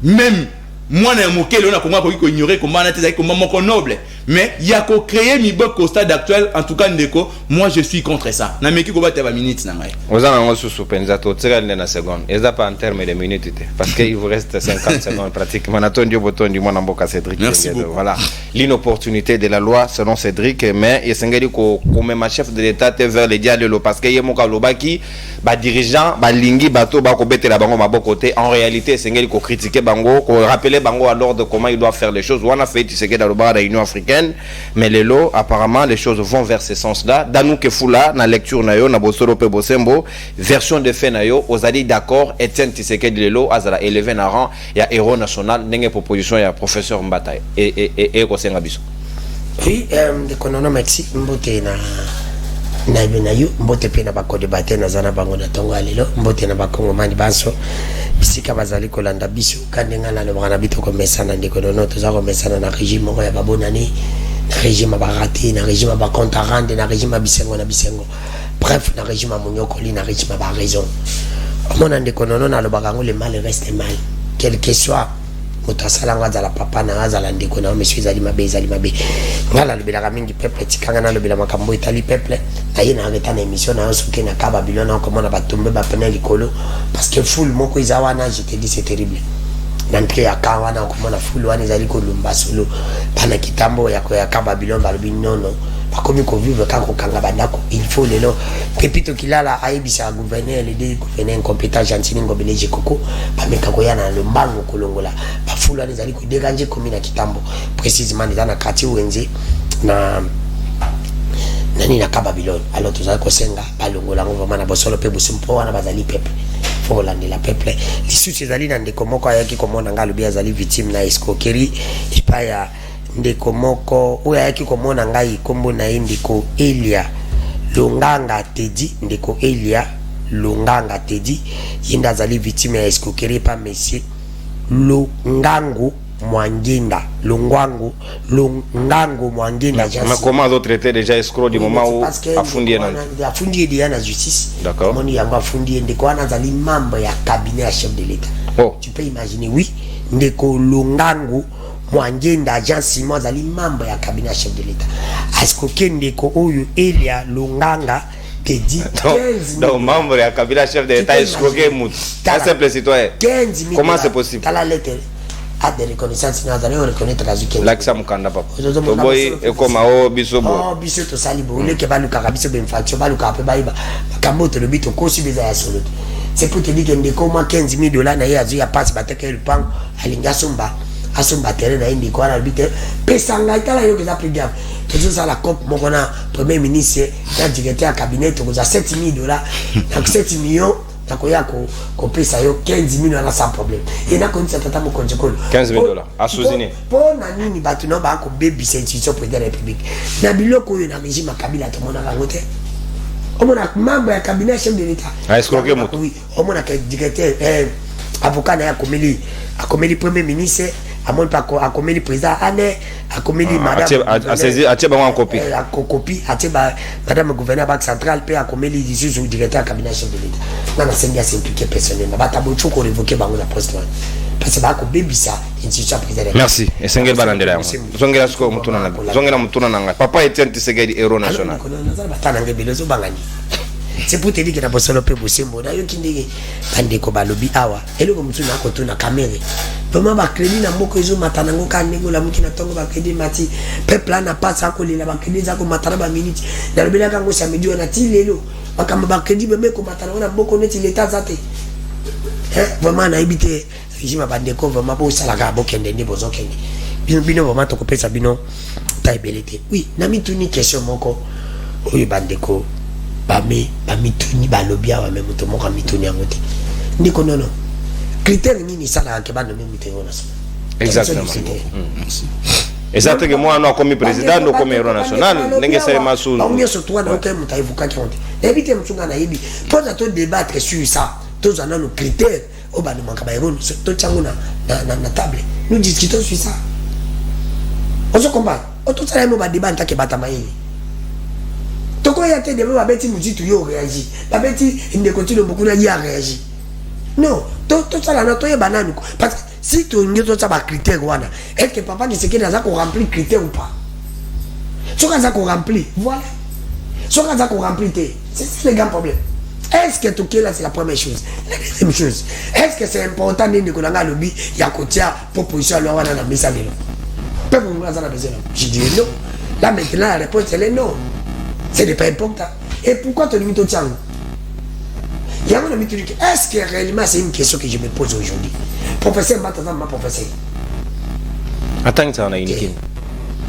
Même moi na moqué on a comment pour ignorer comment on a comment mon noble. Mais il y a qu'à créer mi bok au stade actuel, en tout cas ndeko, moi je suis contre ça. Na meki ko battre 20 minutes na ngai. Oza na ngosu supenza to tsira na seconde. Eza pas en termes de minutes parce qu'il vous reste 50 secondes pratiquement. Natondi botondi mwana mboka Cédric. Merci beaucoup. Voilà. L'inopportunité de la loi selon Cédric, mais yesengeli ko comme chef de l'état vers les dialogues parce que yemoka lobaki ba dirigeant ba lingi bato ba ko betela bango mabokote en réalité yesengeli ko critiquer bango, ko rappeler bango à l'ordre comment il doit faire les choses. On a fait tu sais que dans le bar de l'Union africaine, mais les lots apparemment les choses vont vers ce sens-là. Danou Kefula na lecture na yo na bosoro pe bosembo version de fait na yo ozali d'accord Etienne Tshisekedi lelo azala élevé na rang ya héros national ndenge proposition ya professeur Mbata et ko senga biso. Oui, de konono merci mbote na na yo mbote pe na bako débattre na zana bango na tongo alelo mbote na bakongo mani banso bisika bazali kolanda biso kandenga na lobana bitoko mesana ndeko nono toza ko mesana na régime moko ya babonani na régime barati na régime ba compte à rendre na régime bisengo na bisengo bref na régime monyokoli na régime ba raison mona ndeko nono na lobaka ngo le mal reste mal quel que soit moto asalanga azala papa na azala ndeko na monsieur ezali mabe ngala lobelaka mingi peuple tikanga na lobela makambo etali peuple na ye na arrêta na émission na soki na ka Babylone na komona batombe bapena likolo parce que full moko eza wana je te dis c'est terrible n'entrée ya ka wana komona full wana ezali kolumba solo pana kitambo ya ka Babylone balobi nono bakomi kovivre ka kokanga bandako il faut lelo pepito kilala aibisa gouverneur le deux gouverneur incompétent gentili ngobeleje koko bameka koyana na lombango kolongola bafulu wana ezali kodéranger komi na kitambo précisément eza na quartier wenze na nani na ka Babylone alors tozali kosenga balongola ngo vraiment na bosolo pe bosimpo wana bazali peuple faut kolandela peuple lisusu ezali na ndeko moko ayaki komona nga lobi azali victime na escroquerie epai ya ndeko moko oyo ayaki komona ngai kombo na ye ndeko Elia Longanga Tedi ndeko Elia Longanga Tedi yenda azali victime ya escroquerie pa monsieur Longango Mwangenda Longango Mwangenda. Mais comment d'autres traiter déjà escroc du moment où afundi est na justice. D'accord. Moni yango afundi ndeko wana azali membre ya cabinet ya chef de l'État. Oh. Tu peux imaginer oui ndeko Longango Mwangenda agent Simon azali membre ya cabinet ya chef de l'État. Asko kendeko oyo Elia Longanga Tedi 15 donc membre ya cabinet chef de l'État escroquer mout. Un simple citoyen. 15 000. Comment c'est possible? T'as la lettre à de reconnaissance na zali reconnaître la zuke. L'accent mukanda papa. To boy e koma o biso bo. Oh biso to sali bo le ke ba luka biso be mfacho ba luka pe ba iba. Makambo to le bito ko si beza ya solo. C'est pour te dire que ndeko ma 15 000 dollars na ya ya passe bateke le pan alinga somba. Asomba terrain na indi kwa na bite pesa ngaitala yo keza plus grave. Toujours ça la COP mon na premier ministre na directeur cabinet to za 7 000 dollars. Donc 7 millions takoya ko pesa yo 15 000 na sans problème. Et na konisa tata mo konjekolo 15 000 dollars à Souzini. Pour na nini batu no ba ko baby institution pour la République. Na biloko yo na régime Kabila to mona ka ngote. Omona membre ya cabinet chef de l'État. A escroquer moto. Oui, omona ka directeur avocat na ya komeli premier ministre amon pa akomeli président ane akomeli madame atieba en copie copie atieba madame gouverneur banque centrale pe akomeli juge directeur cabinet chef de l'État nana sengia s'impliquer personnellement batabo choko révoquer bango la poste parce que ba ko bebisa institution président. Merci esengel balandela yango zongela sko mutuna nanga papa Etienne Tshisekedi héros national batana ngebelo zo bangani. C'est pour te dire que na bosolo pe bosembo na yo kindenge bandeko balobi awa eloko mutu na ko tuna kamere vraiment ba crédit na mboko ezo matana ngo ka ndenge la muki na tongo ba crédit mati peuple na pasa ko lela ba crédit za ko matana ba minute na lobela ka ngo samedi na ti lelo bakamba ba crédit bembe ko matana na mboko neti l'état zate vraiment na ibite régime bandeko vraiment bo sala ka bokende ndi bozokende bino vraiment to ko pesa bino ta ebelete oui na mituni question moko oyo bandeko bamituni balobia wa même to moka mituni yango te ndiko nono critère nini sala ke bano même mitengo na so exactement exactement moi non comme président no comme héros national ndenge sele masu on mieux sur toi donc muta evuka konte éviter mtunga na yebi pose to débattre sur ça tous en nos critères au bano manka ba héros to chango na table nous discutons sur ça on se combat on tout ça mo ba débat ntake batama yini toko ya te debe babeti mujitu yo réagit babeti inde continue beaucoup na ya réagit non to sala na to ye bananu parce que si tu ngeto ça ba critère wana est-ce que papa Tshisekedi za ko remplir critère ou pas soka za ko remplir voilà soka za ko remplir te c'est le grand problème. Est-ce que tout là c'est la première chose? La deuxième chose, est-ce que c'est important de qu'on a lobby ya kotia proposition à l'ouana na mesa lelo peuple nous za na besoin je dis non là maintenant la réponse elle est non. C'est pas important. Et pourquoi tu limites au tiang? Il y a un ami qui dit est-ce que réellement c'est une question que je me pose aujourd'hui? Professeur, maintenant ma professeur. Attends, ça on a une équipe.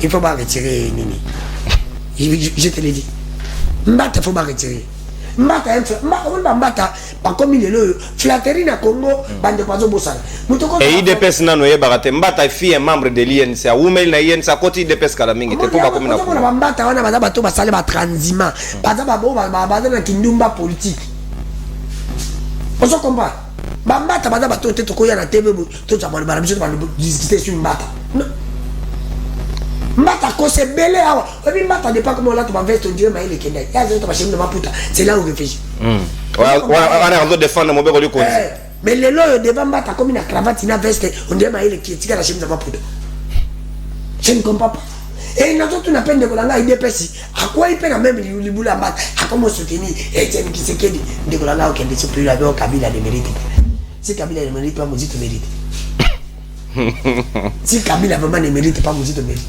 Il faut pas retirer Nini. Je te l'ai dit. Il faut pas retirer. mbata mbata bakomi lelo flatterie na Congo bande kwazo bosala et IDPS nano yebaka te mbata fille membre de l'INC a umel na INC a koti IDPS kala mingi te po bakomi na Congo na mbata wana baza bato basale ba transiment baza baza na kindumba politique ozo comprendre bambata baza bato te tokoya na TV to tsamana bara biso ba discuter sur mbata mbata ko se belé awa obi mbata de pas comme là to ba veste on dirait maïle kenda ya zo to ba chemina maputa c'est là où réfléchit on a envie de défendre mon béro ko mais le loyo devant mbata comme une cravate une veste on dirait maïle qui tika la chemina maputa je ne comprends pas et nous autres on appelle de kolanga IDPS à quoi il peine même libula mbata à comment soutenir Etienne Tshisekedi de kolanga au kende plus la do Kabila de mérite si Kabila ne mérite pas Mozito mérite si Kabila vraiment ne mérite pas Mozito mérite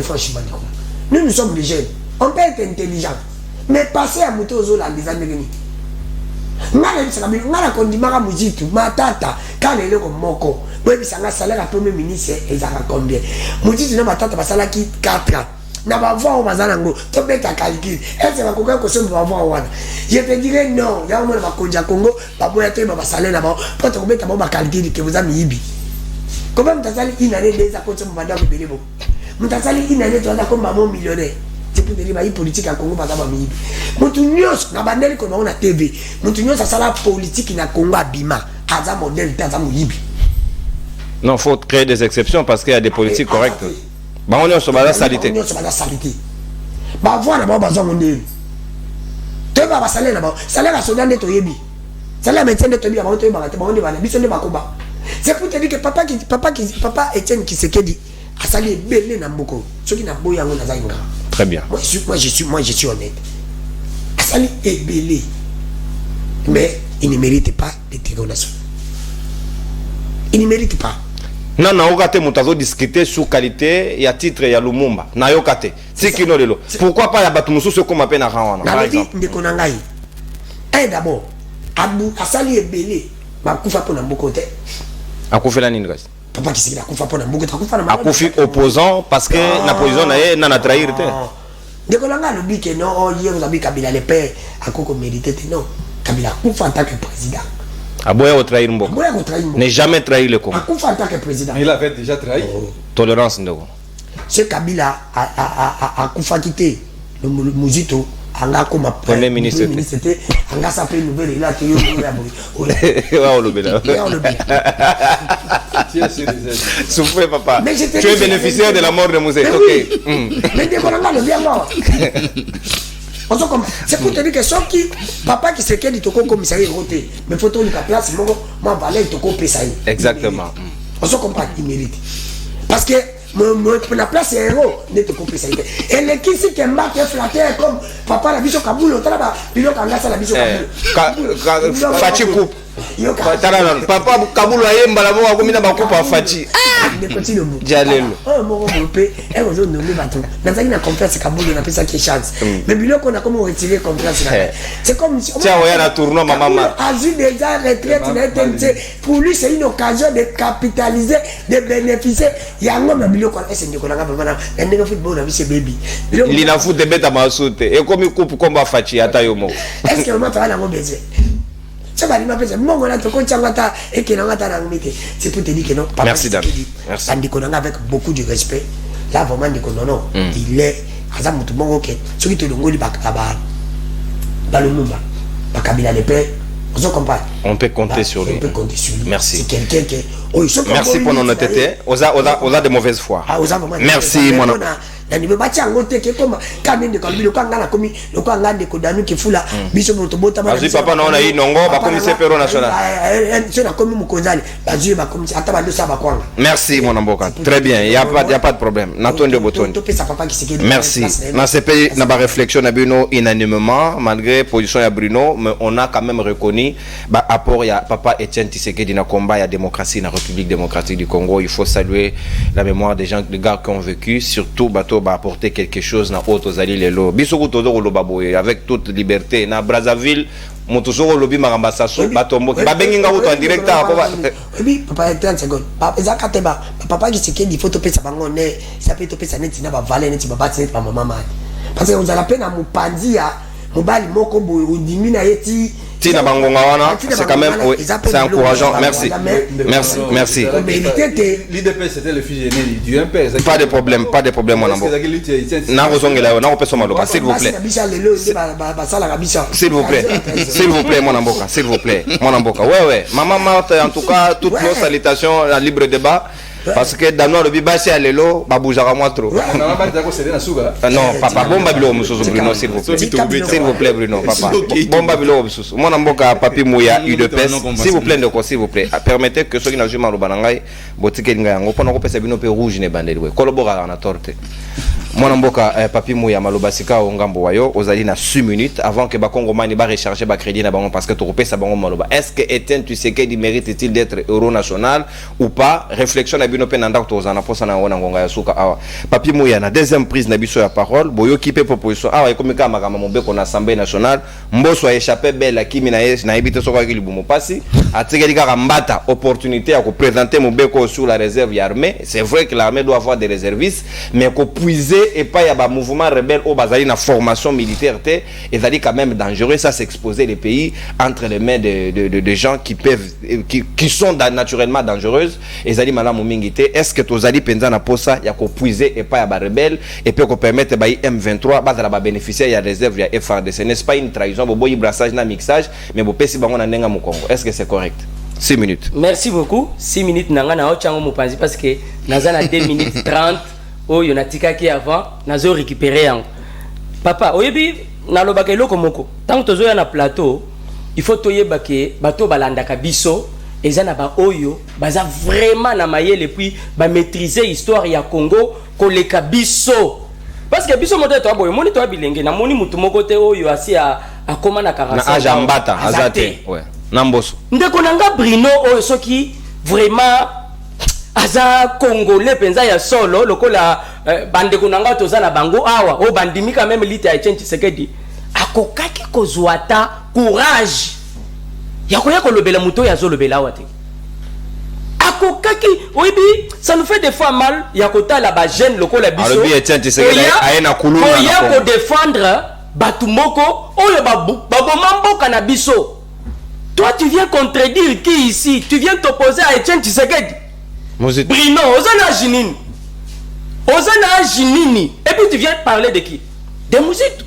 franchement nous sommes des jeunes on peut être intelligent mais passer à moto aux la des années ngala kondimaka Mozito matata quand il est comme moko boy bisanga salaire à premier ministre ezaka combien Mozito na matata basala ki 4 ans na ba voir bazana ngo to beta calcul est-ce que koka ko semba voir wana je te dirais non ya mo ba konja Congo ba boya te ba salaire na ba pour te beta ba calcul que vous avez ibi comment mtazali inane déjà ko semba banda ko belebo mtazali inane to ko ba mo millionnaire c'est pour dire ba yi politique à Congo ba ba mibi mutu nyos na bandeli ko na TV mutu nyos sala politique na Congo abima aza modèle taza mo yibi non faut créer des exceptions parce qu'il y a des politiques correctes. Bah on est sur la salité. On est sur la salité. Bah voilà, bah besoin mon dieu. Tu vas pas salaire là-bas. Salaire à son année to yebi. Salaire médecin de to yebi. Bah on te bah on est bah biso ne bah combat. C'est pour te dire que papa Etienne Tshisekedi a sali belé na mboko. Ce qui n'a boya ngona zainga. Très bien. Moi je suis honnête. A sali belé. Mais il ne mérite pas de décoration. Il ne mérite pas. Non, non, on mutazo discuter sur qualité et à titre ya Lumumba. Na yokate. Tikino lelo. Pourquoi pas ya batumusu ce qu'on appelle na rawana par exemple. D'abord, Abou Asali ebele, ba kufa pona mbokote. Akufela nini guys? Papa qui s'est kufa pona mbokote, kufa na akufi opposant parce que na position na ye na trahir te. Dekolanga le but que non, hier vous avez Kabila le père, akoko mérité non. Kabila kufa en tant que président. Aboya au trahir Mboko. Ne jamais trahir le Congo. Akufa en tant que président. Il avait déjà trahi. Tolérance ndeko. Ce Kabila a kufa quitté le Mozito anga comme premier ministre c'était anga ça fait nouvelle il a que yo wa olobela. Souffrez papa. Tu es bénéficiaire de la mort de Mosé. OK. Mais décolanga le bien mort. C'est pour te dire que ceux qui papa qui s'est dit toko commissariat roté mais faut lui place moi valet toko pesaï. Exactement. On se comprend il mérite parce que la place est héros ne te couper ça et les qui si qu'un bac est flatté comme papa la biso kaboul là bilo kanga ça la biso kaboul Fachi coupe papa kaboul ayemba la mo akomina ba coupe Fachi ne continue jalelo mo pe et on donne le bateau dans une confiance kaboul on appelle ça qui chance mais bilo qu'on a comment retirer confiance là c'est comme si tiens ouais na tournoi maman Azu déjà retraite pour lui c'est une occasion de capitaliser de bénéficier yango bilo kwa ese ndiko langa bana ndenge football na bise baby il na foot de beta masute et comme coupe combat Fachi ata yomo est-ce que maman fera la mobile ça va lui m'appeler mon on to ko changata et que ngata na ngite c'est pour te dire que non papa merci Dan merci ndiko langa avec beaucoup de respect là vraiment ndiko non il est aza mutu mongo ke soki to longoli bakaba balumumba bakabila le père on peut compter sur lui. On peut compter sur lui. Merci. C'est quelqu'un qui. Merci pour notre honnêteté. On a de mauvaises foi. Merci mon ami. Na nibe bacha ngote ke koma kamende kwa bilo kanga na komi lokwa ngande ko danu ke fula biso moto bota ma azi papa naona hii nongo ba komi sepero national na komi mukonzali bazi ba komi ata ba dosa ba kwanga merci mon amboka très bien il y a pas de problème natonde botondi merci na CP na ba réflexion na bino unanimement malgré position ya Bruno mais on a quand même reconnu ba apport ya papa Etienne Tshisekedi na combat ya démocratie na République démocratique du Congo. Il faut saluer la mémoire des gens des gars qui ont vécu surtout bateau va apporter quelque chose na autres alliés les lots bisoko todo lo baboye avec toute liberté na Brazzaville motoso lobi maramba sasso batombo ba benginga auto en direct à oui papa 30 secondes papa ezaka ba papa qui seke di photo pesa bango ne ça peut to pesa neti na ba valer neti ba batse ba mama mati parce que on a la peine à mupanzia mobali moko boye ondimi na ye ti Tina Bangonga wana, c'est quand même c'est encourageant. Merci. Merci. L'IDP c'était le fils aîné du MPR. Pas de problème, mon amour. Na rozongela na opeso maloba, s'il vous plaît. S'il vous plaît mon amour, s'il vous plaît. Mon amour. Ouais. Maman Marthe, en tout cas, toutes nos salutations à libre débat. Parce que dans le bibassi à l'élo, baboujara moi trop. Non, papa, bon babilo mususu Bruno, s'il vous plaît. S'il vous plaît Bruno, papa. Bon babilo mususu. Mon amboka papi mouya UDPS. S'il vous plaît, s'il vous plaît. Permettez que ceux qui n'ont jamais banangai, botike ngayango, pendant qu'on pèse bino pe rouge ne bandé. Collabora na torte. Mon amboka papi mouya malobasika ongambo wayo, ozali na 6 minutes avant que Bakongo Mani ba recharger ba crédit na bango parce que tu repèse bango maloba. Est-ce que Etienne Tshisekedi mérite-t-il d'être euro national ou pas? Réflexion na bino pe nanda tozana posa na ona ngonga ya suka awa. Papi mouya na deuxième prise na biso ya parole, boyo kipe proposition awa ekomika makama mobeko na Assemblée nationale, mboso a échappé belle kimi na yes na ebite soko akili bumo pasi, atikeli ka mbata opportunité à présenter mobeko sur la réserve ya armée. C'est vrai que l'armée doit avoir des réservistes, mais qu'on puiser et pas y a un mouvement rebelle au bazali na formation militaire et ça dit quand même dangereux ça s'exposer les pays entre les mains de gens qui peuvent qui sont naturellement dangereuses et ça dit madame mingité est-ce que tous ali penza na posa ya ko puiser et pas y a ba rebelle et peut qu'on permettre ba M23 bazala ba bénéficier ya réserve ya FARDC n'est pas une trahison bobo brassage na mixage mais bo pesi bango na ndenga mu Congo est-ce que c'est correct? 6 minutes. Merci beaucoup. 6 minutes nanga na ochango mupanzi parce que nazana 2 minutes 30 oyo natikaki avant nazo récupérer yango. Papa oyebi nalobaka eloko moko. Tant que tozoya na plateau, il faut toyeba ke bato balandaka biso eza na ba oyo baza vraiment na mayele puis ba maîtriser histoire ya Congo koleka biso. Parce que biso moto to boyo moni to bilenge na moni mutu moko te oyo asi a koma na 45 na ajambata azate. Ouais. Namboso. Ndeko nanga Bruno oyo soki vraiment aza congolais penza ya solo lokola bande kunanga toza na bango awa o bandimi quand même lite ya Etienne Tshisekedi akokaki kozwata courage ya koya kolobela muto ya zolobela wate akokaki oyibi ça nous fait des fois mal ya kotala ba jeune lokola biso alobi Etienne Tshisekedi ayena kuluna na ya ko défendre batu moko oyo baboma mboka na biso. Toi tu viens contredire qui ici? Tu viens t'opposer à Etienne Tshisekedi. Bruno, Ozana Jinini. Ozana Jinini. Et puis tu viens parler de qui? De Mouzitou.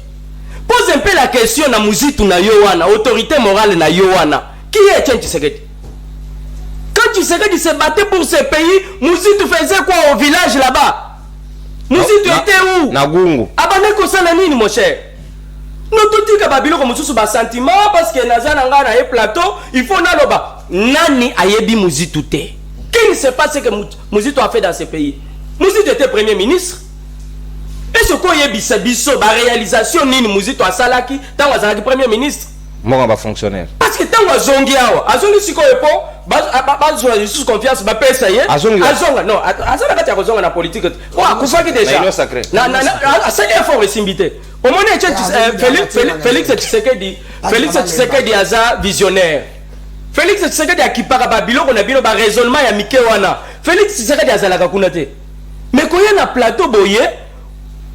Pose un peu la question na Mouzitou na Yowana, autorité morale na Yowana. Qui est Etienne Tshisekedi? Quand Tshisekedi se battait pour ce pays, Mouzitou faisait quoi au village là-bas? Mouzitou était où? Nagungu. Abaneko sana nini mon cher? Nous tout dit que Babilo comme sous bas sentiment parce que Nazana nga na plateau, il faut na loba. Nani ayebi Mouzitou te? Qui ne sait pas ce que Mouzitou a fait dans ce pays? Mouzitou était premier ministre. Et ce qu'on y a biso, la réalisation nini Mouzitou a salaki, tant que premier ministre. Moi, on va fonctionnaire. Parce que tant que zongi awa, azongi siko epo, bas sous confiance, ba pesa ye. Azonga non, azonga kati ya zonga na politique. Wa kufaki déjà. Na c'est effort esimbité. Au moment Félix Tshisekedi aza visionnaire. Félix Tshisekedi akipaka babilo kona bino ba raisonnement ya mike wana. Félix Tshisekedi azalaka kuna te. Mais koye na plateau boye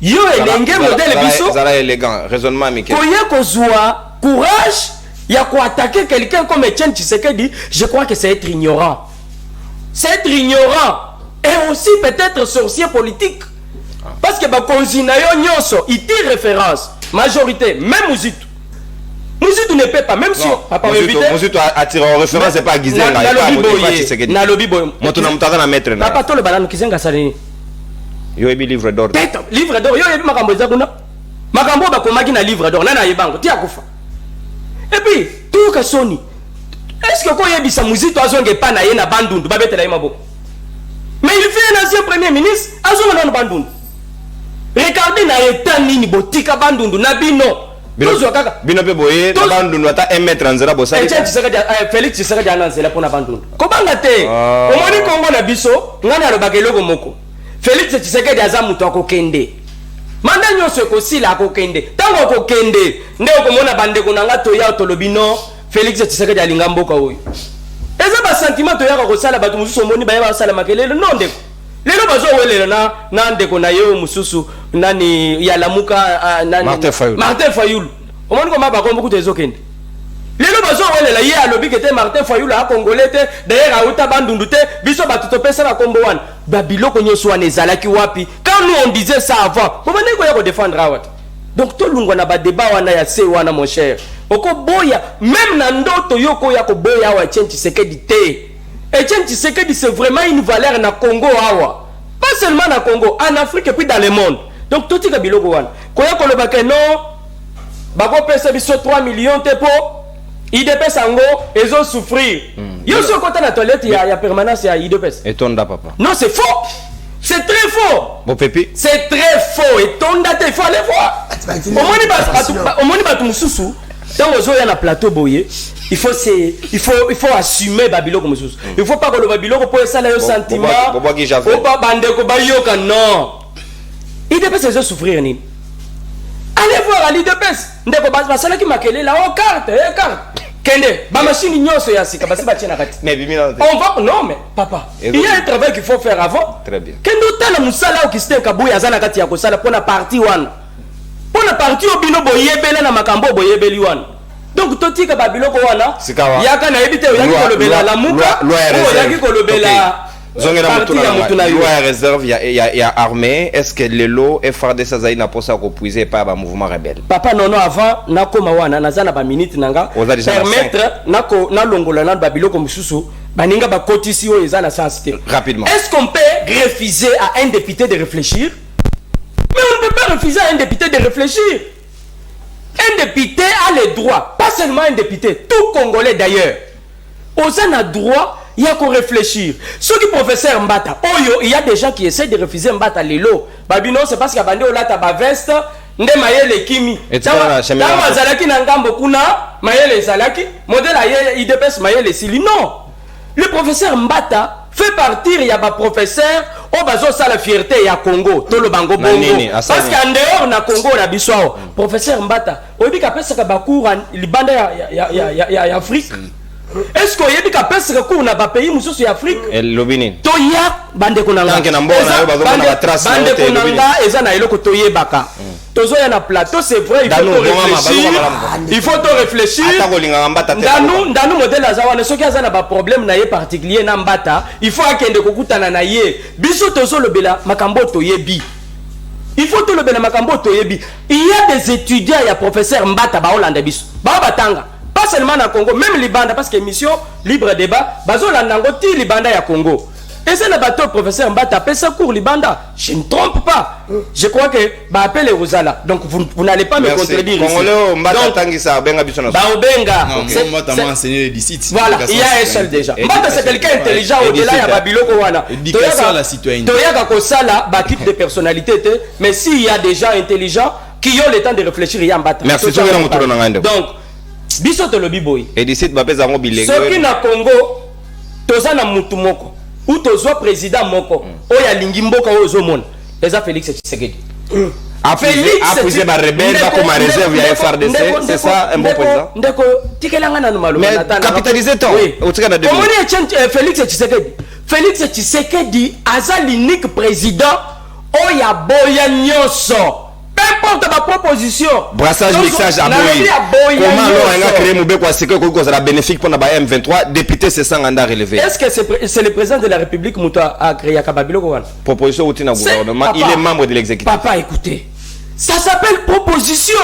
yo elenge modèle biso. Zala élégant, raisonnement mike. Koye kozwa courage ya ko attaquer quelqu'un comme Etienne Tshisekedi, je crois que c'est être ignorant. C'est être ignorant et aussi peut-être sorcier politique. Parce que bakonzina yo nyonso iti référence majorité même Mouzitou. Mouzitou ne peut pas même si papa Mouzitou attire en référence c'est pas Gizenga na lobby boy moto na mutaka na maître na papa to le balano kizenga salini yo ebi livre d'or livre d'or yo ebi makambo ezakuna makambo bakomaki na livre d'or nana yebango ti akufa et puis tout ka soni est-ce que ko yebisa Mouzitou azonge pa na ye na bandundu babetela ye maboko mais il fait un ancien premier ministre azonga na bandundu. Regardez na état nini botika bandundu na bino. Bino pe boye na bandundu ata 1 mètre nzela bosa. Félix Tshisekedi ananzela pona bandundu. Kobanga te. Omoni Kongo na biso ngana alobaka eloko moko. Félix Tshisekedi aza mutu akokende. Manda nyonso ekosila akokende. Tango akokende nde okomona bandeko nanga toya tolobino Félix Tshisekedi alinga mboka oyo. Eza ba sentiment toya kosala bato mususu omoni bayeba sala makelele non ndeko. Lelo bazo welela na ndeko na yo mususu nani ya lamuka nani Martin Fayulu au moins comment ba kombo kutezo kende lelo bazo welela ye alobi que te Martin Fayulu a congolais te d'ailleurs auta bandundu te biso batuto pesa ba kombo wana ba biloko nyoso wana ezalaki wapi quand nous on disait ça avant comment ndeko ya ko défendre awat donc to lungwa na ba débat wana ya se wana mon cher oko boya même na ndoto yoko ya ko boya wa Etienne Tshisekedi te Etienne Tshisekedi c'est vraiment une valeur na Congo awa pas seulement na Congo en Afrique et puis dans le monde donc tout tika biloko wana koya ko lobaka non bako pesa biso 3 millions te po IDPS ango ezo souffrir yo so kota na toilette ya permanence ya IDPS et tonda papa non c'est faux c'est très faux bon pépi c'est très faux et tonda te il faut aller voir au moni ba mususu tant ozo ya na plateau boye il faut assumer babilo comme mususu il faut pas que le babilo ko ça là yo sentiment o ba bande ko ba yoka non IDPS ezo souffrir ni allez voir à l'IDPS ndeko basala ki makele la o carte kende ba machine nyoso ya sika basi ba tiena kati mais bimina on va non mais papa il y a un travail qu'il faut faire avant très bien kendo tala musala o kiste kabuya zana kati ya kosala pona parti wana pona parti obino boyebela na makambo boyebeli wana donc totika babiloko wana yaka na ebite yaki kolobela la muka yaki kolobela zongera mutuna loi réserve ya armée est-ce que lelo FARDC zaina posa ko puiser par ba mouvement rebelle papa non avant nakoma wana nazana ba minute nanga permettre nako na longola na babiloko mususu baninga ba kotisi o ezana sensibilité rapidement est-ce qu'on peut refuser à un député de réfléchir mais on ne peut pas refuser à un député de réfléchir. Un député a le droit, pas seulement un député, tout Congolais d'ailleurs. Aux a droit, il y a qu'on réfléchir. Ceux qui professeur Mbata, il y a des gens qui essaient de refuser Mbata Lelo. Babino, c'est parce qu'il y a bandé au lata ba veste, nde mayele kimi. Dans Zalaki Nangambo Kuna, mayele Zalaki, modèle aye IDPS mayele Sili. Non. Le professeur Mbata fait partir il y a ba professeur au bazo ça la fierté ya Congo to le bango bongo parce qu'en dehors na Congo na biswao professeur Mbata oyebi ka pesa ka bakour libanda ya Afrique est-ce que oyebi ka pesa ka cour na ba pays mususu ya Afrique lobini to ya bande konanga tanke na mbona bazo na ba trace bande konanga eza na eloko to yebaka tozo ya na plateau c'est vrai il faut to réfléchir ndanu modèle azawana soki azana ba problème na ye particulier na Mbata il faut akende kokutana na ye biso tozo lobela makambo to yebi il faut to lobela makambo to yebi il y a des étudiants ya professeur Mbata ba Hollande biso ba batanga pas seulement na Congo même Libanda parce que mission libre débat bazo landango ti Libanda ya Congo. Et c'est le bateau professeur Mbata paie sa cours Libanda. Je ne trompe pas. Je crois que bah appelle Rosala. Donc vous n'allez pas me contredire ici. Voilà, il y a un seul déjà. Mbata c'est quelqu'un intelligent au-delà il y a Babiloko wana. Éducation à la citoyenneté. Toyaka Kosala ba type de personnalité mais s'il y a des gens intelligents qui ont le temps de réfléchir il y a Mbata. Merci. Donc biso to lobi boy. Et d'ici bapeza ngo bilingue. Ce qui na Congo tozana mutu moko. Ou tozo président moko oya lingi mboka ozo mona eza Félix Tshisekedi Félix ba rebelle ba comme réserve ya FARDC c'est ça un bon président ndeko tikelanga na malo mais capitaliser ton otika na comment Félix Tshisekedi aza l'unique président oya boya nyoso peu importe ma proposition brassage mixage à boy comment alors on a créé Mobeko Asiko ko sera bénéfique pour na ba M23 député c'est ça nganda relevé est-ce que c'est le président de la République Muta a créé Kababilo ko wana proposition outina gouvernement il est membre de l'exécutif papa écoutez ça s'appelle proposition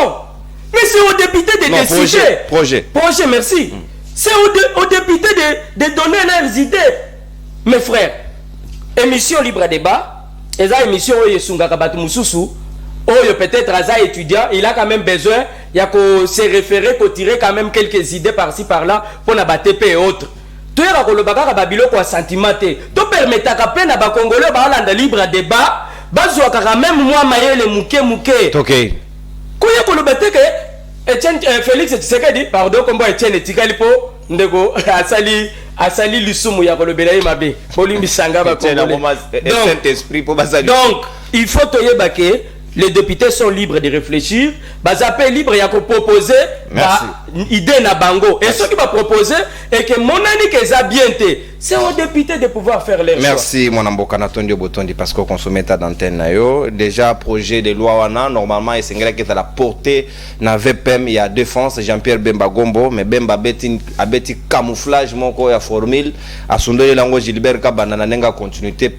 mais c'est aux députés de décider projet merci c'est aux députés de donner leurs idées mes frères émission libre débat eza émission oyo esungaka batu mususu oh, peut-être Aza étudiant, il a quand même besoin, il y a que se référer, qu'on tirer quand même quelques idées par-ci par-là pour la BTP et autres. Tu es le bagage babilo quoi sentimenté. Tu permets à peine à Congolais ba libre débat, bazo quand même moi maïle mouké. OK. Koya ko le bete que Etienne Félix Tshisekedi pardon comme Etienne Tikalipo ndeko asali lusumu ya ko le belayi mabe. Polimbi sanga ba Congolais. Saint-Esprit pour bazali. Donc, il faut toyebake les députés sont libres de réfléchir. Bazapé libre, il y a qu'à proposer idée na bango et ce qui va proposer et que mon ami que ça bien c'est aux députés de pouvoir faire leur choix. Merci mon amboka Natondi Botondi parce que consomme ta d'antenne na yo déjà projet de loi wana normalement et sengela qui est à la portée na VPM il y a défense Jean-Pierre Bemba Gombo mais Bemba abeti camouflage moko ya formule asundole lango Gilbert Kabana na nenga continuité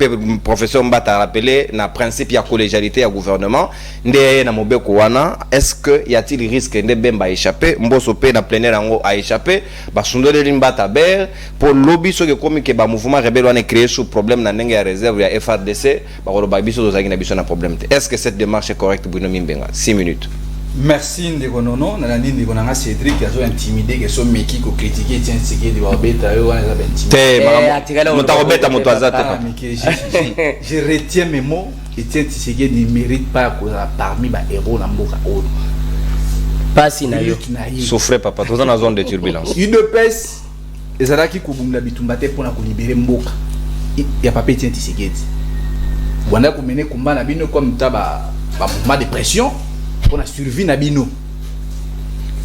professeur Mbata rappelé na principe ya collégialité ya gouvernement ndé na mobeko wana est-ce que y a-t-il risque de Bemba échapper mboso pe na plenaire yango a échapper basundole Mbata ber pour lobby so que ba mouvement rebelle wana créé sous problème na ndenge ya réserve ya FRDC ba ko ba biso dozaki na biso na problème. Est-ce que cette démarche est correcte Bruno Mimbenga? 6 minutes. Merci ndeko nono na nani ndeko nanga Cédric azo intimider que so meki ko critiquer tient ce qui doit beta yo wana za intimider mutarobeta muto azata. Je retiens mes mots et tient ce qui ne mérite pas cause parmi ba héros na mboka oyo. Pas sinayo. Souffrez papa, tous en zone de turbulence. UDPS ezalaki kobungula bitumba te mpona kolibere mboka ya pape Etienne Tshisekedi wanda komene komba na bino comme ta ba mouvement de pression mpona survie na bino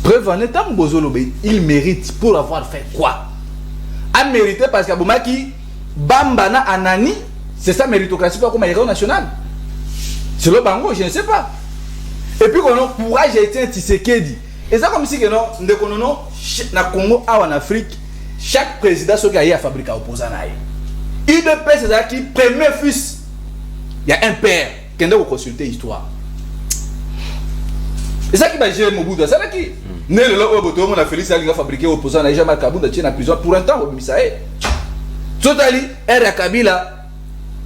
preuve en état mbozolobe il mérite pour avoir fait quoi a mérité parce qu'abomaki bamba na anani c'est ça méritocratie pas comme héros national c'est le bango je ne sais pas et puis qu'on courage Etienne Tshisekedi et ça comme si que non ndeko nono na Congo awa en Afrique chaque président qui a eu à fabriquer opposant à UDPS c'est ça qui premier fils il y a un père qui a consulter l'histoire et ça qui va gérer Mobutu c'est ça qui né le lot où on a Félix a fabriqué opposant à Jean-Marc Kabunda tient en prison pour un temps au Misae totali era Kabila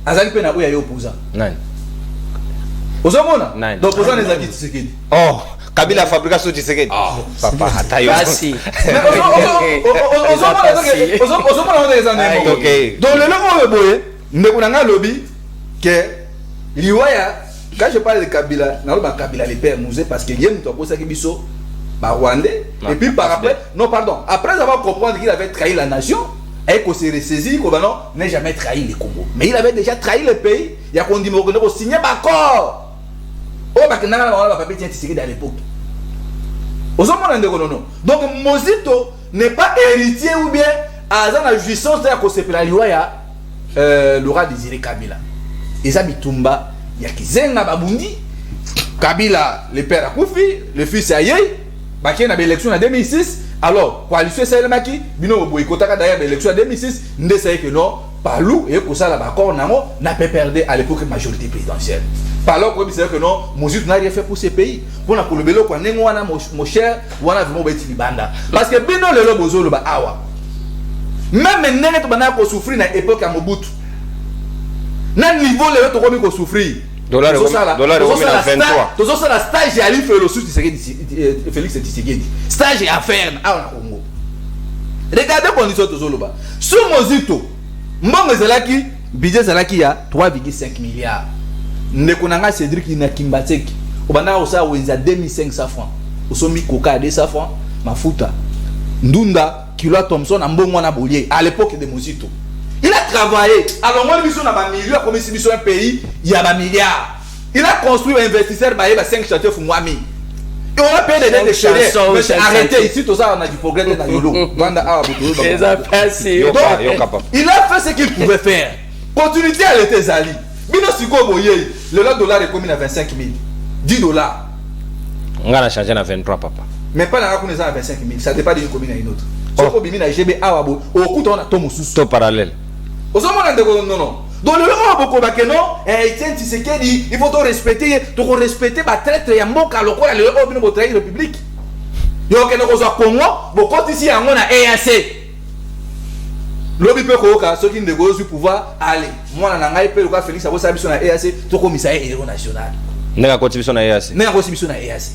azali pe na oya opposant nani ozomona l'opposant les acquis Tshisekedi oh Kabila fabrique sur Tshisekedi. Papa, atayo. Merci. Donc le logo boye, ndekuna lobby que liwaya quand je parle de Kabila, na ba Kabila les pères musée parce que yem to posa kibiso ba Rwandais et puis par après non pardon, après avoir compris qu'il avait trahi la nation, et qu'on s'est ressaisi qu'on n'a jamais trahi le Congo. Mais il avait déjà trahi le pays, il y a qu'on dit qu'on signé d'accord. Oh, bah, que n'a pas papier Tshisekedi à l'époque. Donc, Mozito n'est pas héritier ou bien à la jouissance de la Kosepela Liwaya, Laura Désiré Kabila. Et ça, Bitumba, il y a qui Zenga Babundi, Kabila, le père a Koufi, le fils a Yei, Baké n'a l'élection en 2006. Alors, coalition Saïlemaki, Bino Boykotaka d'ailleurs l'élection en 2006, ne sait que non, Palou et pour ça, la Bakor n'a pas perdu à l'époque majorité présidentielle. Par comme c'est que non, Mozit n'a rien fait pour ces pays. Pour la le bélo, quand on a mon cher, on a vraiment bêti libanda. Parce que Bino le lobozo le ba awa. Même maintenant, on a souffrir dans l'époque à Mobutu. Dans le niveau le to ko souffrir. Dollar 23. Tout ça la stage à lui faire le sous Félix Tshisekedi. Stage à faire à Congo. Regardez condition to zoloba. Sous Mozito, mbongo zelaki, budget zelaki ya 3,5 milliards. Nekonanga Cédric na Kimbatseki obanda osa wenza 2500 francs osomi coca 200 francs mafuta ndunda kilo Thomson na mbongo na bolier à l'époque de Mozito il a travaillé alors moi biso na ba millions comme si biso un pays il y a ba milliards il a construit un investisseur ba 5 châteaux Fumwami et on a payé des dettes de chérie mais arrêtez ici tout ça on a du progrès dans yolo banda a boto les appréciés il a fait ce qu'il pouvait faire continuité à l'été Zali Bino Siko Boye, le dollar est commis à 25 000. 10 dollars. On a changé à 23, papa. Mais pas la reconnaissance à 25 000. Ça dépend d'une commune à une autre. Si on a GB Awabo, au coup, on a Tom sous. Tout parallèle. Au moment où non, non. Donc le moment où on a Etienne Tshisekedi, il faut respecter ma traite et mon caloko, le haut de la République. Il y a un Congo, beaucoup ici, on a EAC. Lobby peut koka ceux qui ne négocient du pouvoir aller moi na ngai pe loka Félix abo sabiso na EAC to commissaire héros national nega contribution na EAC nega contribution na EAC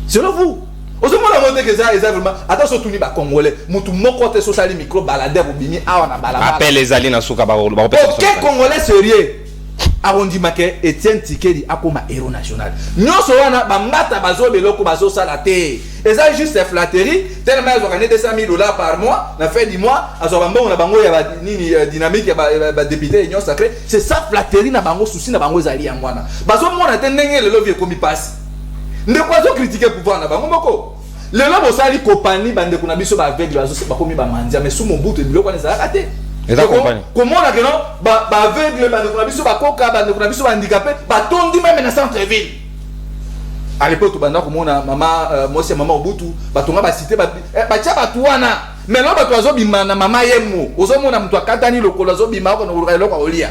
selon vous ozomo la monter que ça vraiment attention tout ni ba congolais mutu moko te social micro balader obimi awa na balabala appelle les alliés na suka ba aucun congolais sérieux arondi make Etienne Tshisekedi akoma héros national nyonso wana bambata bazo beloko bazo sala te et ça juste flatterie tellement ils ont gagné 200 000 $ par mois la fin du mois azo bambo na bango ya nini dynamique ya député union sacrée c'est ça flatterie na bango souci na bango zali ya mwana bazo mona te ndenge le lobby komi passe ndeko azo critiquer pouvoir na bango moko le lobo sali compagnie bande kuna biso ba aveugle bazo ba komi ba mandia mais sous mon bout de biloko za raté et ta compagnie comment on a que non ba aveugle bande kuna biso ba koka bande kuna biso ba handicapé ba tondi même na centre ville à l'époque banda komona mama moi c'est maman Obutu ba tonga ba cité ba tia ba tuana mais là ba toazo bima na mama yemo ozomona mtu akatani lokolo zo bima ko no lokolo ko olia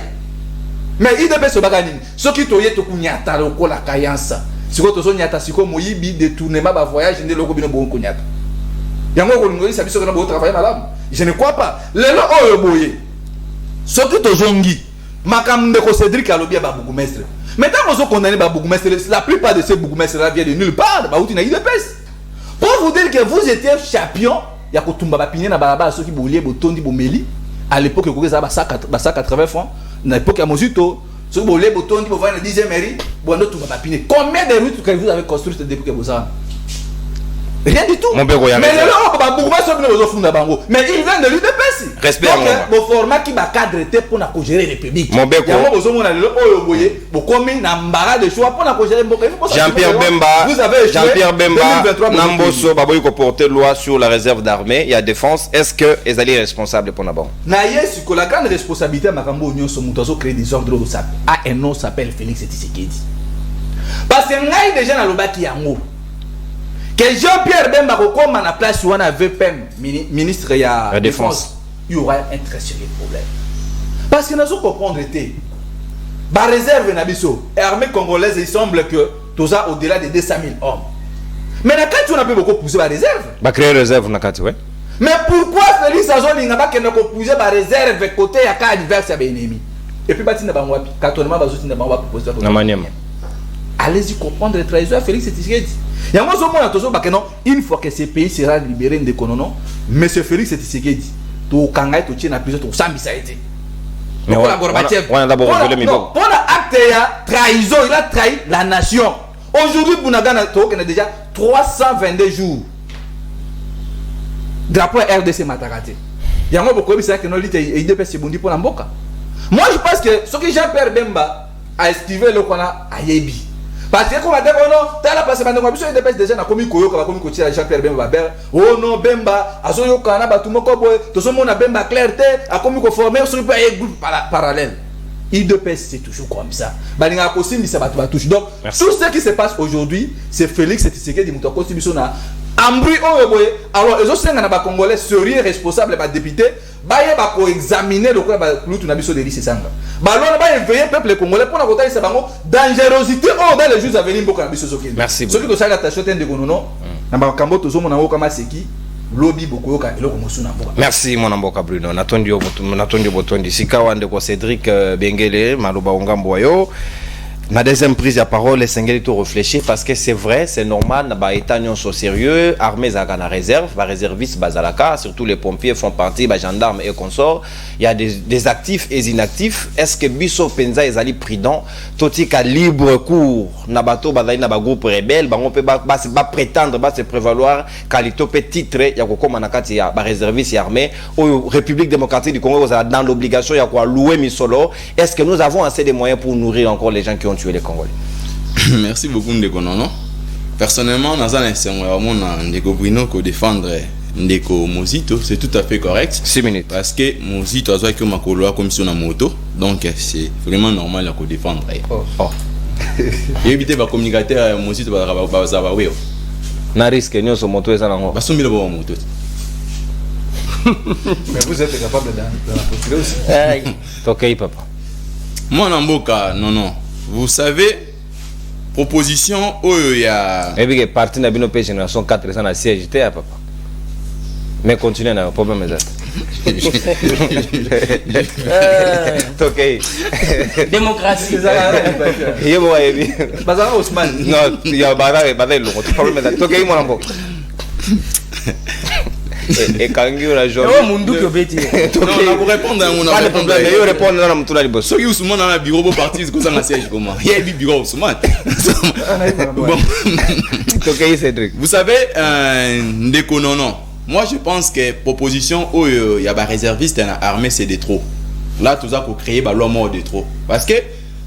mais IDPS bagani soki toye to kunyata lokola kayansa siko tozo nyata siko moyibi détournement ba voyage ndé loko bino bon kunyata yango ko ngoli sabiso kana bo travailler malamu je ne crois pas lelo oyo boye soki tozongi makamde ko Cédric Alobia ba bourgmestre mais tant qu'on condamné ba bourgmestre la plupart de ces bourgmestres là viennent de nulle part ba uti na IDPS pour vous dire que vous étiez champion ya ko tumba ba piné na balaba soki bolie botondi bomeli à l'époque ko za ba 180 francs na l'époque à Mozito ce que vous voulez bouton dit vous voyez la 10e mairie bon tout va papiner combien de routes que vous avez construites depuis que vous avez rien du tout mon père mais là on va beaucoup sur nos offres bango mais il vient de l'UDPS respect donc le format qui va cadrer pour na gérer les publics mon père yango bozo mona lelo oyo boye bo komi na mbara de choix pour na gérer mboka Jean-Pierre Bemba vous avez Jean-Pierre Bemba Namboso baboy ko porter loi sur la réserve d'armée il y a défense est-ce que les alliés responsables pour nabon na yes ko la grande responsabilité makambo union so muto zo créer des ordres au sap a un nom s'appelle Félix Tshisekedi parce que ngai déjà na lobaki yango que Jean-Pierre Bemba kokoma na place wana VPM ministre ya défense il y aura un très sérieux problème parce que nous comprendre été ba réserve na biso armée congolaise il semble que toza au-delà de 200 000 hommes mais na quand on a beaucoup pousser ba réserve ba créer réserve na kati ouais mais pourquoi Félix Azolinga ba kende ko pousser ba réserve côté ya ka adversaire ba ennemi et puis batina ba ngwapi cantonnement bazo tina ba ngwapi poster na maniema allez-y comprendre le trésor Félix Tshisekedi. Il y a un une fois que ce pays sera libéré de Konono, monsieur Félix Tshisekedi, tu kangai tu tiens à plusieurs tu sambi ça a été. Mais on a d'abord révélé mes mots. Pour l'acte de trahison, il a trahi la nation. Aujourd'hui, Bounagana a déjà 322 jours. Drapeau RDC Matakate. Il y a beaucoup de gens qui ont dit que IDPS est pour la Mboka. Moi, je pense que ce que Jean-Pierre Bemba a esquivé le qu'on a à Yebi. Parce que comme on a t'as la passe maintenant comme ça IDPS déjà na komi koyo ka komi kotia Jean-Pierre Bemba ber oh non Bemba azoyo kana batumo ko boy to so mona Bemba clarté a komi ko former sur un groupe parallèle IDPS c'est toujours comme ça balinga ko simbi ça batu touche donc tout ce qui se passe aujourd'hui c'est Félix Tshisekedi muto ko sibiso na ambri oyo boy alors les autres na ba congolais sérieux responsables ba député baye ba ko examiner le quoi ba lutu na biso de lycée sanga ba lona ba éveiller peuple congolais pour na kota ça bango dangerosité oh dans les jours à venir boka na biso soki merci soki to sala ta shoten de gonono na ba kambo to zo mona wo kama seki lobby boko yoka eloko mosu na mboka merci mon amboka Bruno natondi botondi sikawande ko Cédric Bengele maloba ongambo yo. Ma deuxième prise de parole est singulière tout réfléchir parce que c'est vrai, c'est normal, bah état au sérieux, armées à la réserve, bah réservistes bazalaka, surtout les pompiers font partie, bah gendarmes et consorts. Il y a des actifs et inactifs. Est-ce que Bisso Penza est allé prudent, totika libre cours, nabato bazali naba groupe rebelle, bah on peut pas prétendre, bah se prévaloir qualité peut titre, ya ko comme manakati ya bah réservistes et armées, au République démocratique du Congo, vous êtes dans l'obligation ya quoi louer misolo. Est-ce que nous avons assez de moyens pour nourrir encore les gens qui ont tué les Congolais? Merci beaucoup Ndeko Nono. Personnellement, dans un instant, Ndeko Bruno ko défendre Ndeko Mozito, c'est tout à fait correct. 6 minutes. Parce que Mozito a joué comme ma coloa comme sur la moto, donc c'est vraiment normal de défendre. Oh. Et éviter de communicateur Mozito va savoir oui. Na risque nous sur moto et ça non. Parce que nous avons moto. Mais vous êtes capable de la postuler aussi. OK papa. Moi Namboka non. Vous savez, proposition il y a. Et puis parti na bino pe génération 400 na siège t'es papa. Mais continuez na problème ça. OK. Démocratie. Yo mo yebi. Bazara Ousmane. Non, il y a bazara le problème ça. OK mon ambo. Et quand il y a la journée. Oh mon dieu beti. Non, on va répondre à mon pas de problème, mais yo répondre dans mutula libo. Ceux qui Ousmane dans le bureau pour partir comme ça na siège comment. Il y a bureau Ousmane. Bon. OK Cédric. Vous savez Ndeko Nono. Moi je pense que proposition il y a ba réserviste en armée c'est de trop. Là tout ça pour créer ba loi mort de trop. Parce que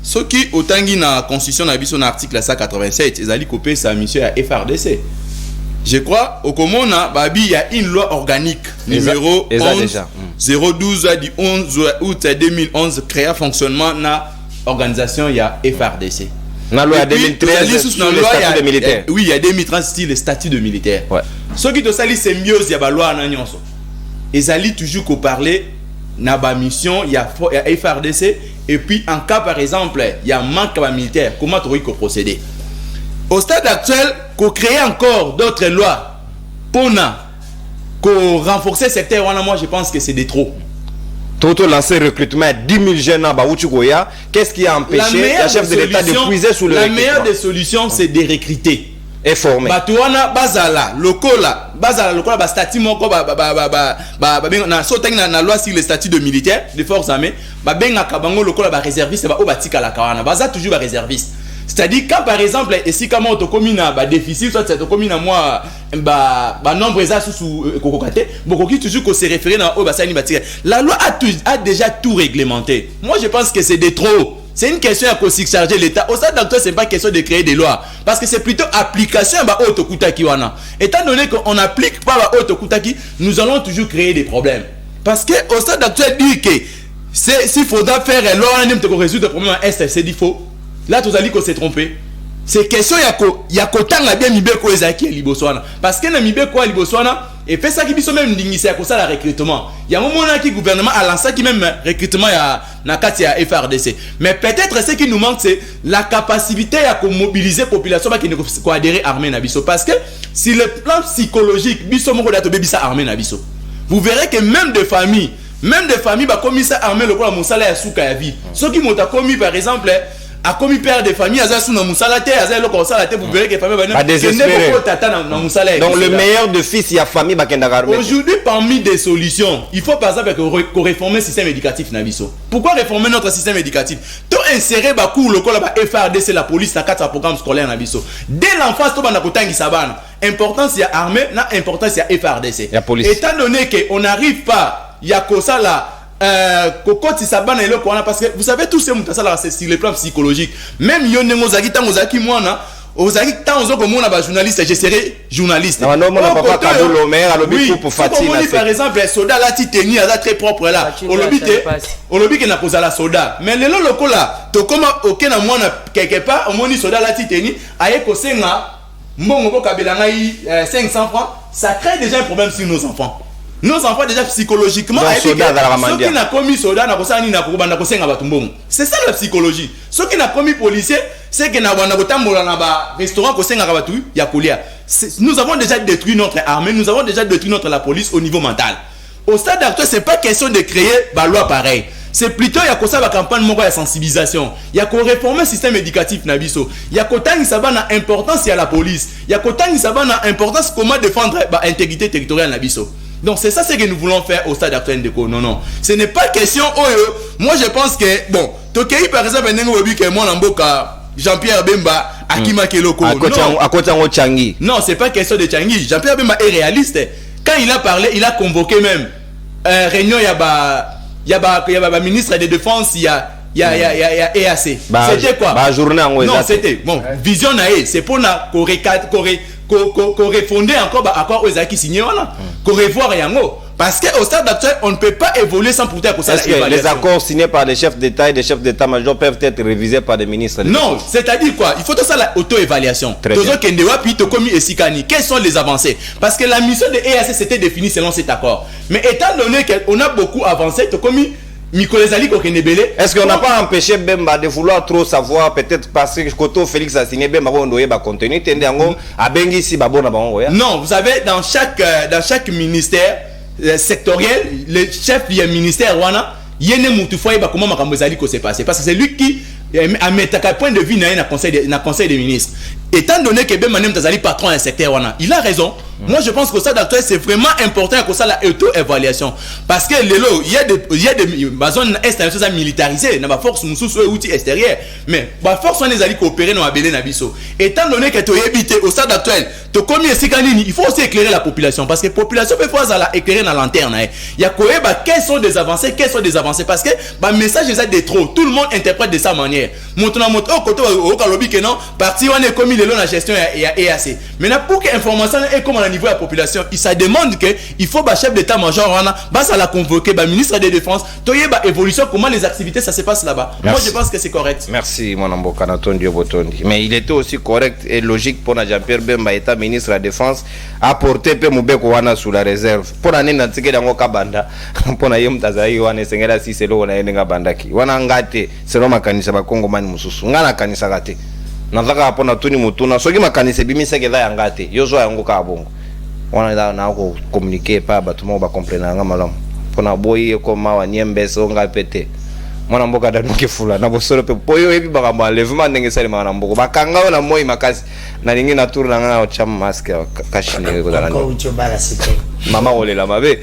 ceux qui autant na constitution na biso na article 187, ils allaient couper sa mission à FRDC. Je crois au Comona, Babi, il y a une loi organique numéro 012 du 11 août 2011 créa fonctionnement na organisation il y a FRDC. Dans la loi 2013 sur le statut de militaire. Oui, il y a 2013 style le statut de militaire. Ouais. Ce qui te sali symbiose il y a loi na nyonso. Ils allaient toujours qu'on parler na ba mission il y a FRDC et puis en cas par exemple il y a manque de militaire, comment tu veux procéder? Au stade actuel, qu'on crée encore d'autres lois pour renforcer le secteur, moi je pense que c'est des trop. Tout lancé recrutement 10 000 jeunes à Baouchougoya. Qu'est-ce qui a empêché le chef de l'État de puiser sous le recrutement? La meilleure des solutions, c'est de recruter. Et former. Batouana bazala, lokola, ba statut moko na loi sur le statut de militaire, de forces armées, ba benga kabango lokola ba réserviste ba obatika la kawana, baza toujours ba réserviste. C'est-à-dire quand par exemple ici comment on te commune à déficit soit c'est commune à moi nombre exact sous kokokate beaucoup qui toujours qu'on se référer dans au bassin la loi a déjà tout réglementé. Moi je pense que c'est de trop. C'est une question à charger l'État. Au stade d'acteur, c'est pas question de créer des lois. Parce que c'est plutôt application à Otokutaki wana. Étant donné qu'on n'applique pas à Otokutaki, nous allons toujours créer des problèmes. Parce que au stade d'acteur dit que s'il faudra faire une loi, on résoudre le problème à Est, c'est dit faux. Là, tout à l'heure, qu'on s'est trompé. C'est question, il y a qu'autant la bien Mibeko Ezaki et Liboswana. Parce que dans Mibeko et Liboswana, et fait ça qui sont même dignifiés à cause de le recrutement. Il y a un moment qui le gouvernement a lancé qui même recrutement à FRDC. Mais peut-être ce qui nous manque, c'est la capacité à mobiliser la population qui ne adhérer à l'armée Nabiso. Parce que si le plan psychologique, Biso Moko Dato Bebisa armée Nabiso, vous verrez que même des familles, bah, comme ça armée le quoi Moussala et Souka ya vie. Ceux qui m'ont commis par exemple, a commis père de famille, vous verrez que famille va désespérer. Donc le meilleur de fils, il y a famille. Aujourd'hui, parmi des solutions, il faut par exemple qu'on réforme le système éducatif Nabiso. Pourquoi réformer notre système éducatif? Tout insérer Bakou, le FRDC, la police, dans 4 programmes scolaires Nabiso. Dès l'enfance, tout le sabana. Importance, il y a armée, importance, il y a FRDC. Étant donné qu'on n'arrive pas, il y a que ça là. Parce que vous savez tous ces gens c'est sur le plan psychologique. Même Yonengozaki Tangozaki Mwana, Ozaki Tango comme on a journaliste, je serai journaliste. Non, non, non, pas Kaboulo, mais à l'objet pour Fatih. Par exemple, les soldats là, Titeni, à très propre là. Au lobby qui n'a pas la soda. Mais le loko là, to comme aucun moine quelque part, au moins soda là, Titeni, aïe kosenga, mbongo kabelangai 500 francs, ça crée déjà un problème sur nos enfants. Nos enfants déjà psychologiquement ceux qui n'ont commis soldat c'est ça la psychologie. Ceux qui n'ont commis policier c'est que restaurant nous avons déjà détruit notre armée, nous avons déjà détruit la police au niveau mental. Au stade actuel, c'est pas question de créer une loi pareille. C'est plutôt il y a quoi ça la campagne de sensibilisation. Il y a qu'on réformer le système éducatif Nabiso. Il y a qu'autant il s'abonne à importance il y a la police. Il y a qu'autant il s'abonne à importance comment défendre l'intégrité territoriale Nabiso. Donc c'est ça ce que nous voulons faire au stade actuel de Ko. Non, non. Ce n'est pas question. Moi je pense que, bon, Tokei par exemple, Jean-Pierre Bemba, Akima Keloko. Non, c'est pas question de Changi. Jean-Pierre Bemba est réaliste. Quand il a parlé, il a convoqué même réunion, il y a ministre de défense, il y a EAC. C'était quoi? Journée en non, c'était bon. Vision c'est pour qu'on refonder encore accord aux acquis signés qu'on revoit yango. Parce qu'au stade actuel, on ne peut pas évoluer sans pourtant que ça. Est-ce que les accords signés par les chefs d'État et des chefs d'État-major peuvent être révisés par des ministres? Non, c'est-à-dire quoi? Il faut tout ça la auto-évaluation. Quelles sont les avancées? Parce que la mission de EAC c'était définie selon cet accord. Mais étant donné qu'on a beaucoup avancé, est-ce qu'on n'a pas empêché Bemba de vouloir trop savoir, peut-être parce que Koto Félix a signé Bemba on doit contenu non, vous savez, dans chaque ministère sectoriel, le chef du ministère Wana, Yene Moutoufouaï comment Makamozali s'est passé. Parce que c'est lui qui a mis un point de vue dans le conseil des ministres. Étant donné que Bemba Tazali patron d'un secteur Wana, il a raison. Moi, je pense que ça, d'actuel, c'est vraiment important que ça, la auto-évaluation. Parce que il y a des zones est militarisées, il y a des forces outils extérieurs. Mais la force, on les a coopérer dans la BD Nabiso. Étant donné que tu es habité au stade actuel, il faut aussi éclairer la population. Parce que la population peut pas éclairer dans la lanterne. Il y a quelles sont des avancées, parce que le message est de trop. Tout le monde interprète de sa manière. Maintenant, côté au Kalobi que non, parti on est commis la gestion et assez. Maintenant, pour que l'information est comme à niveau de la population, il se demande que il faut le chef d'état-major à la convoquer, le ministre de défense, tu y évolution, comment les activités ça se passe là-bas. Moi, je pense que c'est correct. Merci, mon amboka Natondi Botondi. Mais il était aussi correct et logique pour Jean-Pierre Bemba, état ministre de la défense, apporter pe Mubeko wana sous la réserve. Pour la nina tike dango kabanda, pour na yem tazayi wana sengela si selo wana yenga bandaki. Wana ngate selo makanisa ba Kongo mani mususu. Ngana kanisa gate. Nataka hapo na tuni mutuna. Soki makanisa bimisa ke ya ngate. Yozo yango ka bongo. Wana da na ko communiquer pa batuma ba comprendre nga malamu. Pona boyi ko mawa nyembe so ngapete. Mwana mboka danuke fula na bosolo pe poyo ebi baka ma levement ndenge sali mwana mboko bakanga na moi makasi na lingi na tour na nga cha masque kashine ko dala mama olela mabe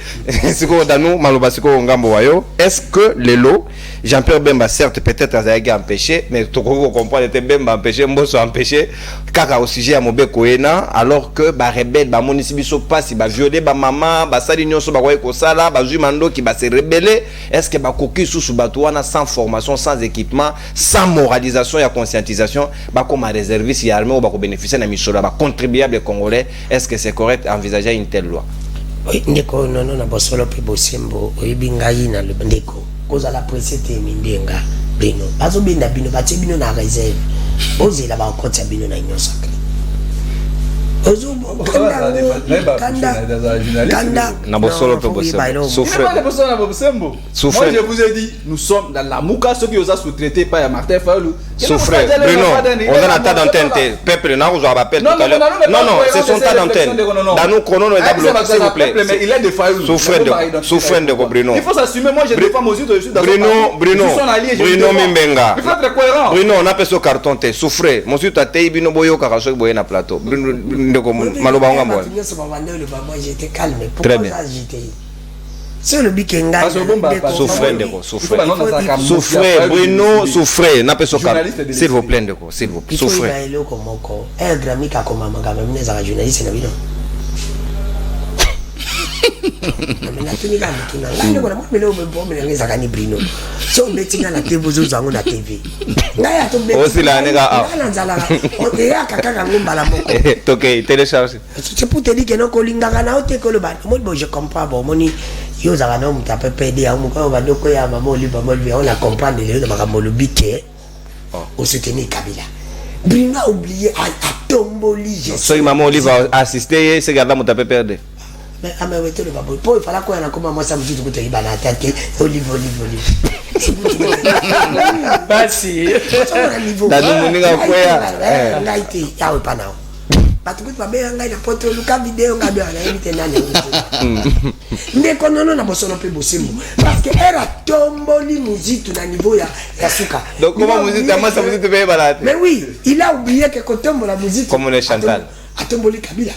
siko danu maloba siko ngambo wayo. Est-ce que lelo Jean-Pierre Bemba certes peut-être a empêché mais to ko comprendre te Bemba empêché mboso empêché kaka au sujet ya mobeko ena alors que ba rebelle ba monisi biso pasi ba violer ba mama ba sali nyonso ba ko sala ba jumando ki ba se rebeller. Est-ce que ba koki sous bato wana sans formation, sans équipement, sans moralisation et conscientisation, bah comme un réserviste et armé ou bah bénéficier d'un mission bah contribuable congolais, est-ce que c'est correct d'envisager une telle loi? Oui, ndeko non na bosolo pe bosembo oyibinga yina le ndeko koza la presete mindenga bino bazo binda bino batie bino na réserve ozela ba kotsa bino na nyosaka Moi je vous ai dit, nous sommes dans la mouka, ceux qui osent sous-traiter par Martin Fayulu. Souffrez, Bruno, on a un tas d'antenne. Peuple, non, vous avez appelé tout à l'heure. Non, non, c'est son tas d'antenne. Dans nos chronos, s'il vous plaît. Mais il est de Fayulu. Souffrez de Bruno. Il faut s'assumer, moi je défends mes yeux dessus. Bruno Mimbenga. Il faut être cohérent. Bruno, on a fait ce carton, souffrez. Mon yeux, tu as été Bino Boyo, Karaso, Boye na plateau. Maloba Ngambon. J'étais calme. Très bien. C'est le Bikenga. Souffrez, souffrez, Bruno, souffrez. N'a pas ce carton. S'il vous plaît, s'il vous plaît. Souffrez. C'est pour te dire que non, je comprends. Yo zagana mu tape pede ya mu ko ba doko ya mama oliba molbi on a comprendre le na makamolobi ke au soutenir Kabila. Brina oublié à tomboli. So maman oliba assister c'est garda mu tape perde. Mais à me mettre le babou. Pour il fallait quoi na comment moi ça me dit que tu ibana tête olive. Basi. Dadu muninga kwea. Ngaiti yawe panao. Batukuti babea ngai na poto luka video ngabe ana invite nani. Ndeko nono na bosono pe bosimo parce que era tomboli musique na niveau ya suka. Donc comment musique amasa musique be balate. Mais oui, il a oublié que kotombo la musique comme le Chantal. Atomboli Kabila.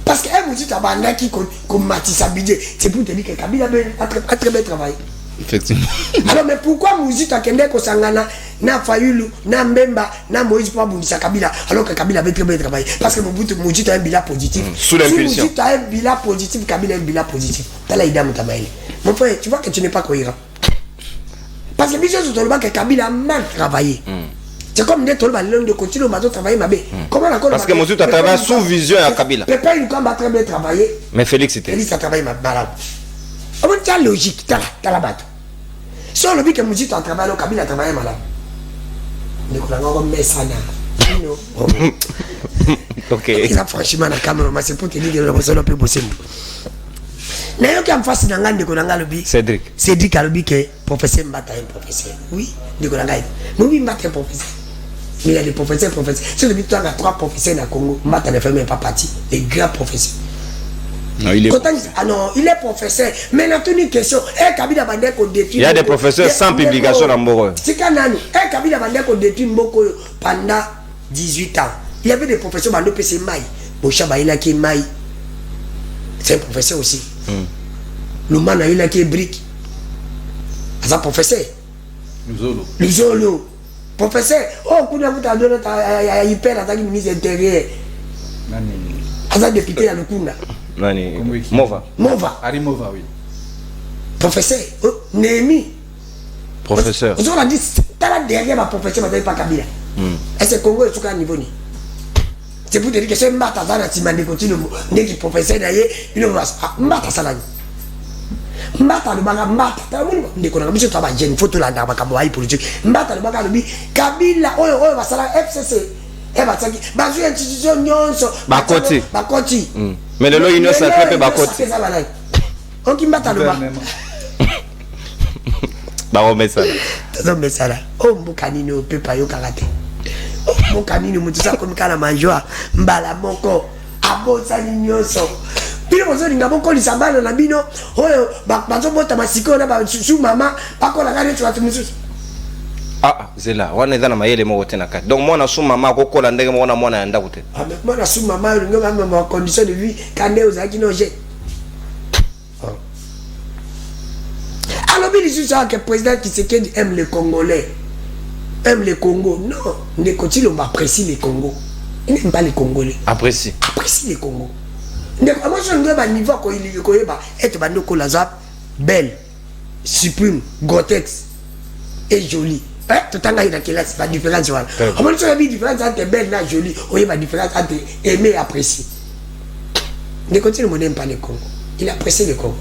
Parce que elle musique abandaki comme Matissa Bidje, c'est pour te dire que Kabila a très bien travaillé. Effectivement. Alors mais pourquoi musique akende ko sangana na Fayulu na Mbemba na Moïse pour bundisa Kabila alors que Kabila avait très bien travaillé parce que musique a un bilan positif. Sous l'impulsion. Musique a un bilan positif, Kabila a un bilan positif. T'as la idée Moutamaël. Mon frère, tu vois que tu n'es pas cohérent. Parce que Biso Tolba que Kabila a mal travaillé. C'est comme des Tolba l'homme de continuer à travailler ma bé. Comment la parce que musique a travaillé sous vision à Kabila. Pépé il a très bien travaillé. Mais Félix était. Félix a travaillé malade. On tient logique, t'as la batte. Si on le dit que musique a travaillé, le Kabila a travaillé malade. Ne connaissons pas ça. Ok. Il a franchement la caméra, mais c'est pour te dire que le sol peut bosser. N'ayons qu'un face dans l'an de Konanga Lobi. Cédric Alobi que professeur Mbata est un professeur. Oui, de Konanga. Mais oui, Mbata est un professeur. Mais il y a des professeurs. Si le but a 3 professeurs dans le Congo, Mbata ne fait même pas partie. Des grands professeurs. Non, il est il est professeur. Mais la tenue question, Kabila Bandé qu'on détruit. Il y a des professeurs sans publication en Mboro. C'est quand même, Kabila Bandé qu'on détruit Mboko pendant 18 ans. Il y avait des professeurs Bando PC Maï, Bocha Baïla qui Maï, c'est un professeur aussi. Le man a eu là qui est brique. C'est un professeur. Le Zolo. Professeur, oh, kuna mtu adona ta hyper attaque ministre intérieur. Nani? Asa député à Lukunda. Nani? Mova. Ari Mova, oui. Professeur, Némi. Professeur. Vous avez dit, t'as la derrière ma professeur, ma pas Kabila. Est-ce que Congo est sur un niveau ni? C'est pour te dire que c'est Mbata Zana Timande continue, n'est que professeur d'ailleurs, il va Mbata Salani. Mbata le baga Mbata, t'as vu? N'est qu'on a mis sur ta base, une photo là, dans ma caméra politique. Mbata le baga le bi, Kabila, oh, va ça la FCC. Eh bah ça qui, bah une institution nyonso. Bakoti. Mais le lot union sacré pe Bakoti. On qui Mbata le baga. Baromé ça. Tazombe ça là. Oh mbukanini o pepa yo karate. Oh mbukanini mutu sa comme kana manjoa mbala moko abosa nyonso. Bino bozo linga boko lisambana na bino oyo bazo bota masiko na ba su mama bakola kale tu atu mususu. Ah zela wana ndana mayele mo tena kati. Donc mwana su mama kokola ndenge mwana yanda kute. Ah mais mwana su mama linga ma condition de vie kande ozaki no je. Alors, il dit que le président Tshisekedi aime les Congolais, aime les Congo. Non, Ndekoti, on apprécie les Congos. Il n'aime pas les Congolais. Apprécie les Congos. Moi, je ne sais pas niveau quand il est belle, suprême, Gotex et jolie. Tout le temps, il y a la différence. On va dire la différence entre belle et jolie. Il y a la différence entre aimer et apprécier. Ndekoti, on n'aime pas les Congos. Il apprécie les Congos.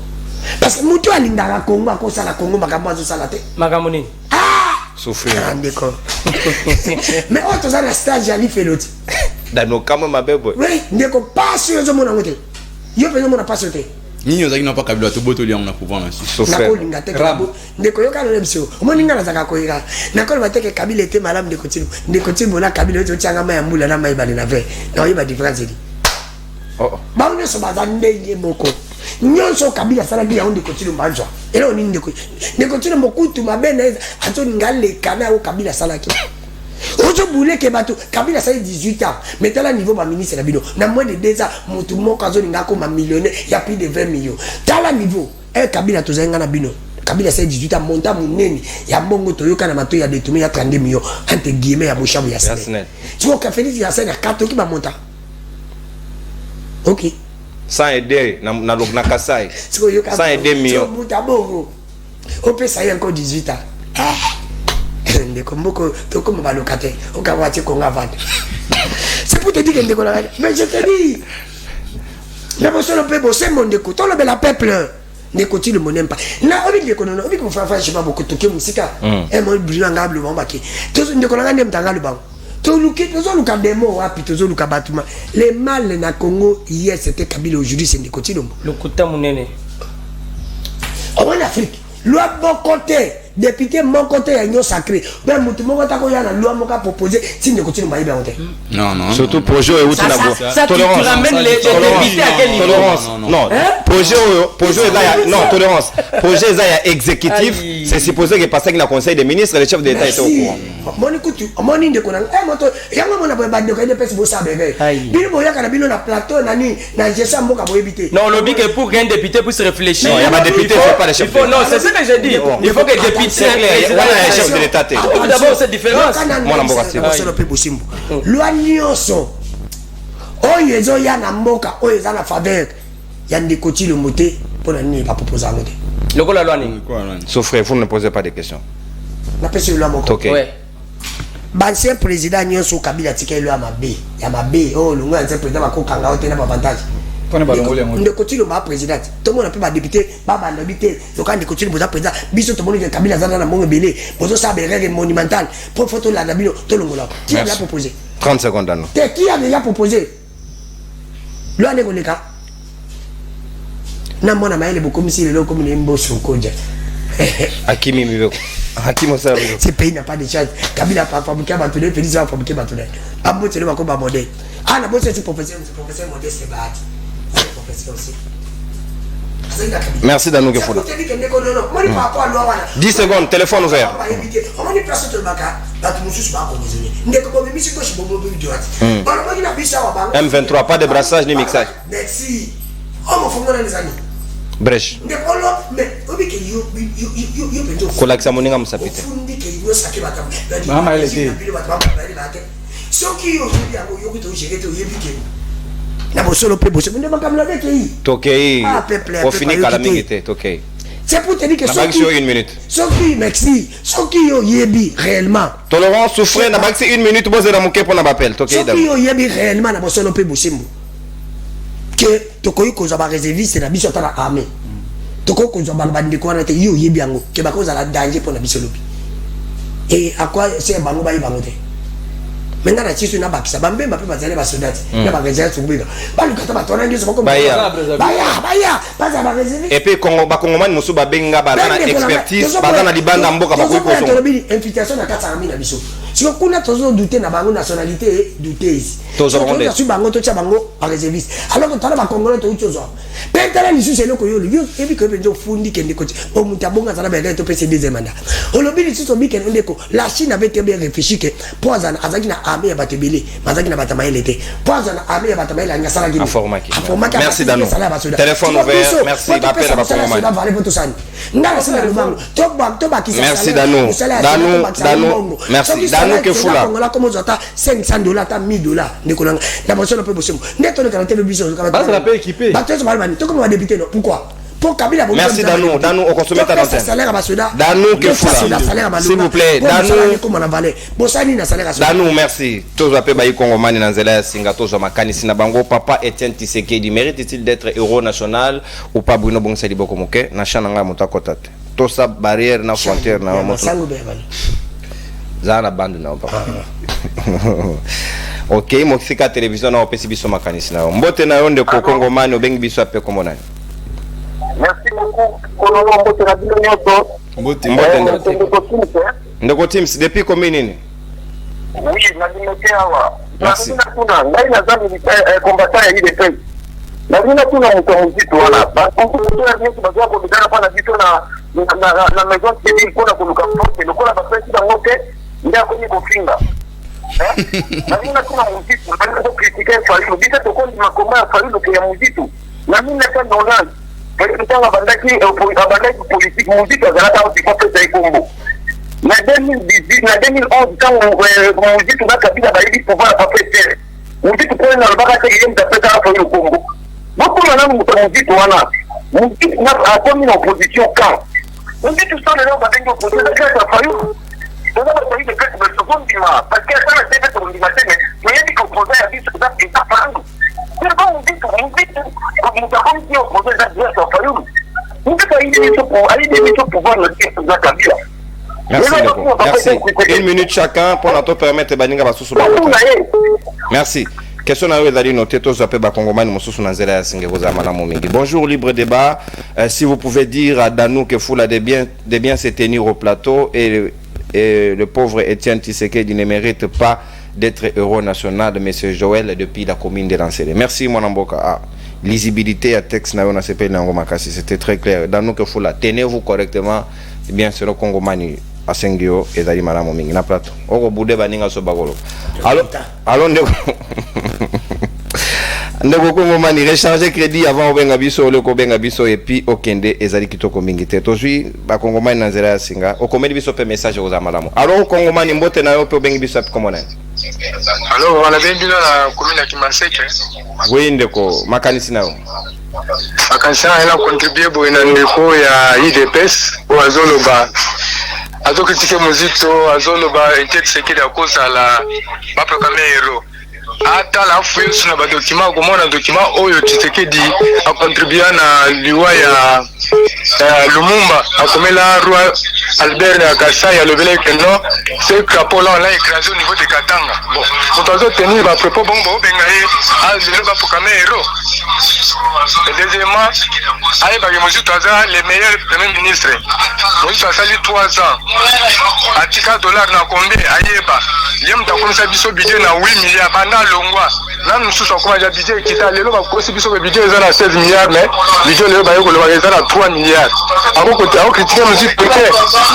Parce que Moutou a l'indara Congo, à cause de la Congo, Magambo Salate. Magamoni. Ah! Souffrir. Ah, d'accord. Mais on te a un stage à l'IFELOT. Dans nos camps, ma belle. Oui, d'accord, pas sur les hommes. Yo pe mon pas sauté. Ni ozaki na pa kabila to botoli on a pouvoir na si. Souffrir. Nakolinga te kabo. Ndeko yo kana lemso. Omoninga na zaka koira. Nakolo bateke Kabila était malade de continue. De continue na Kabila yo tianga ma mbula na mai bali na ve. Na yo ba différence di. Oh. Ba on so bazande ye moko. Nyonso Kabila sala bi ya onde continue mbanjwa. Elo ni ndeko. Ne continue mokutu mabena ato ngale kana o Kabila sala ki. Ojo boulé que bateau Kabila ça 18 ans mais t'as le niveau ma ministre Labino na moins de 2 ans mutu moko azo ninga ko ma millionnaire il y a plus de 20 millions t'as le niveau Kabila tozenga na bino Kabila ça 18 ans monta muneni ya mbongo toyoka na mato ya détourné ya 32 millions entre guillemets ya boshabu ya Sénégal tu vois que Félix ya Sénégal 4 qui va monter OK sans aider na lokna kasai sans aider millions monta bongo on peut ça y encore 18 ans ndeko mboko tokoma balokate okawati konga vande c'est pour te dire que ndeko la mais je te dis la personne peut bosser mon ndeko tout le bel peuple ndeko ti le monem pas na obi ndeko non obi ko fa je pas beaucoup toke musika et mon brillant ngable bon baki to ndeko la ndem tanga le bango to luki to luka demo wapi to luka batuma les mal na Congo hier c'était Kabila aujourd'hui c'est ndeko ti le kuta munene en Afrique loi bon côté député mon côté ya nyo sacré ben mutu moko ta ko ya na loi moko proposer si ne continue ba yeba onte non surtout projet et outil na bo ça tu ramènes les députés à quel niveau non projet là non tolérance projet là ya exécutif c'est supposé que passer dans conseil des ministres le chef d'état est au courant moni kutu moni ndeko na moto yango mona ba ndeko ene pesi bo sabe bino boya kana bino na plateau nani na gestion mboka bo ebité non le but que pour qu'un député puisse réfléchir non il y a pas député c'est pas le chef non c'est ce que je dis il faut que député c'est clair voilà chef de l'état d'abord cette différence moi na mboka c'est pe bosimbo loi nyonso oyo ezo ya na mboka oyo za na faveur ya ndeko ti le moté pour nani pas proposer ngote le ko la loi ni souffrez vous ne posez pas de questions na pesi loi moko OK ouais l'ancien président nyonso Kabila tika loi ya mabe oh lunga ancien président ba ko kanga ote na avantage ndeko ti le ma président tout le monde peut ba député ba bandabité donc ndeko ti le président biso to moni Kabila zana na mongo belé bozo sa be règle monumentale pour photo la dabino to longola qui a déjà proposé 30 secondes à nous qui a déjà proposé loi ne koleka na mona maele beaucoup si le comme les mboso koja Hakimi Mibeko Hakimo ça ce pays n'a pas de chance Kabila a fabriqué Batouné Félix a fabriqué Batouné Ambo c'est le mako ba modèle ah na bosse c'est professeur modèle c'est bâti c'est professeur aussi merci Danou Gefola 10 secondes téléphone ouvert M23 pas de brassage ni mixage merci mon fongola les amis. Brèche. Mais obi ke yo penjo. Kolakisa moninga musapite. Fundi ke yo sake batam. Mama elle était. Soki yo yango yo kuto shekete yebi ke. Na bosolo pe bosolo ndema kamla de ke. Tokei. Au fini kala mingite tokei. C'est pour te dire que Soki une minute. Soki merci. Soki yo yebi réellement. Tolérance souffre na baxi une minute boze na muke pour na bapel tokei. Soki yo yebi réellement na bosolo pe bosimbo. Que tokoyi ko za ba réserviste na biso tala armée. Toko ko za ba bandi ko na te yo yebi yango ke ba ko za la danger pour na biso lobi. Et à quoi c'est bango ba yibango te. Maintenant na tisu na bakisa bambe mbape bazale ba soldats na ba réserve tsubiga ba lukata ba tona ngiso bako baya baza ba réserve et puis Congo ba Congomani musu ba benga ba na expertise ba na libanda mboka ba ko ko so invitation na 400 000 na biso si kuna tozo douter na bango nationalité douteuse tozo bango su bango to tia bango ba réserviste alors que tala ba congolais to uchozo pentala ni su selo ko yo ebi ko benjo fundi kende ko o muta bonga zana ba to pese deuxième mandat olobili su so bi kende ko la Chine avait bien réfléchi que poison azaki na armée ya batebele mazaki na batamaile te poison armée ya batamaile anya sala gini informaki merci Dano téléphone ouvert merci appel à Bakongomani merci Dano merci Dano que fula Kongola comme ozata $500 ta $1000 ndekolanga na bosono pe bosimo ndeto le karate le biso ka base la paix équipé batezo balmani to comme va député non pourquoi pour Kabila merci Dano on consomme ta antenne Dano que fula s'il vous plaît Dano merci tous appel ba Kongomani na nzela singa tous makanisi na bango papa Etienne Tshisekedi mérite-t-il d'être héros national ou pas Bruno Bonsali Bokomoke na chananga mutakotate to sa barrière na frontière na moto zana bande na papa OK mofika télévision na opesi biso makanisi na mbote na yonde ko Kongomani obengi biso ape komonani merci beaucoup kono mbote na bino nyoto Mbote ndeko Teams depuis combien nini oui na dimeke awa merci na ngai na zambi combattant ya ile pays na bino tuna mtomuzito wana ba konkuto ya bintu bazwa ko bidana pana biso na maison civile kona kuluka forte lokola ba pesi ba ngote ndia ko ni kofinga na bino tuna muzito na ko critiquer Fayulu bisa to kondi makoma ya Fayulu ke ya muzito na mimi na tanda ona kwa bandaki politique muzito azalaka utikope za ikombo na 2018 na 2011 quand muzito na kabila baidi pouvoir pas faire muzito kwa na lobaka te yeye mtapeta hapo hiyo Kongo boko na namu muzito wana muzito na akomi na opposition quand muzito sana leo badengo opposition kwa Fayulu ndio kwa hiyo kesi ba secondi ma parce que ça c'est pour ndi matene mais yedi ko poser ya biso za pita pango kwa muzito mutakomi sio opposition za dia kwa Fayulu muzito ile ni pouvoir na kesi za kabila. Merci beaucoup. Merci. Une minute chacun pour notre permettre baninga basusu ba. Merci. Question na ezali noté tous appel ba Kongomani mususu na nzela ya singe koza malamu mingi. Bonjour libre débat. Si vous pouvez dire à Danou que Fula de bien se tenir au plateau et le pauvre Etienne Tshisekedi ne mérite pas d'être héros national de monsieur Joël depuis la commune de Lancélé. Merci mon amboka. Ah, lisibilité à texte na on a s'appelle Nango Makasi, c'était très clair. Danou que Fula tenez-vous correctement bien sur le Kongomani asengio ezali malamu mingi na plateau oko bude baninga so bagolo alors ndeko Kongomani recharger crédit avant obenga biso le ko benga biso et puis okende ezali kitoko mingi te tozwi ba Kongomani na nzela ya singa okomeli biso pe message oza malamu alors Kongomani mbote na yo pe obengi biso api komona alors wana bendi na commune ya Kimaseke oui ndeko makanisi na yo makanisi na ela contribuer bo ina ndeko ya IDPS o azoloba azokritike muzito azoloba Tshisekedi akozala baproclame hero ata la fuyo na ba document komona document oyo Tshisekedi a contribuer na liwa ya Lumumba akomela roi Albert na Kasai ya lobele que non c'est crapaud là on l'a écrasé au niveau de Katanga bon on doit tenir ba propos bombo bengaye a le ba proclame hero et deuxièmement aïe ba muzito aza le meilleur premier ministre muzito asali 3 ans atika dollar na kombe ayeba yem ta komisa biso budget na 8 milliards banda longwa na mususu akoma ja budget kita lelo ba kosi biso budget eza na 16 milliards mais budget lelo ba yoko lo ba eza na 3 milliards ako critiquer muzito que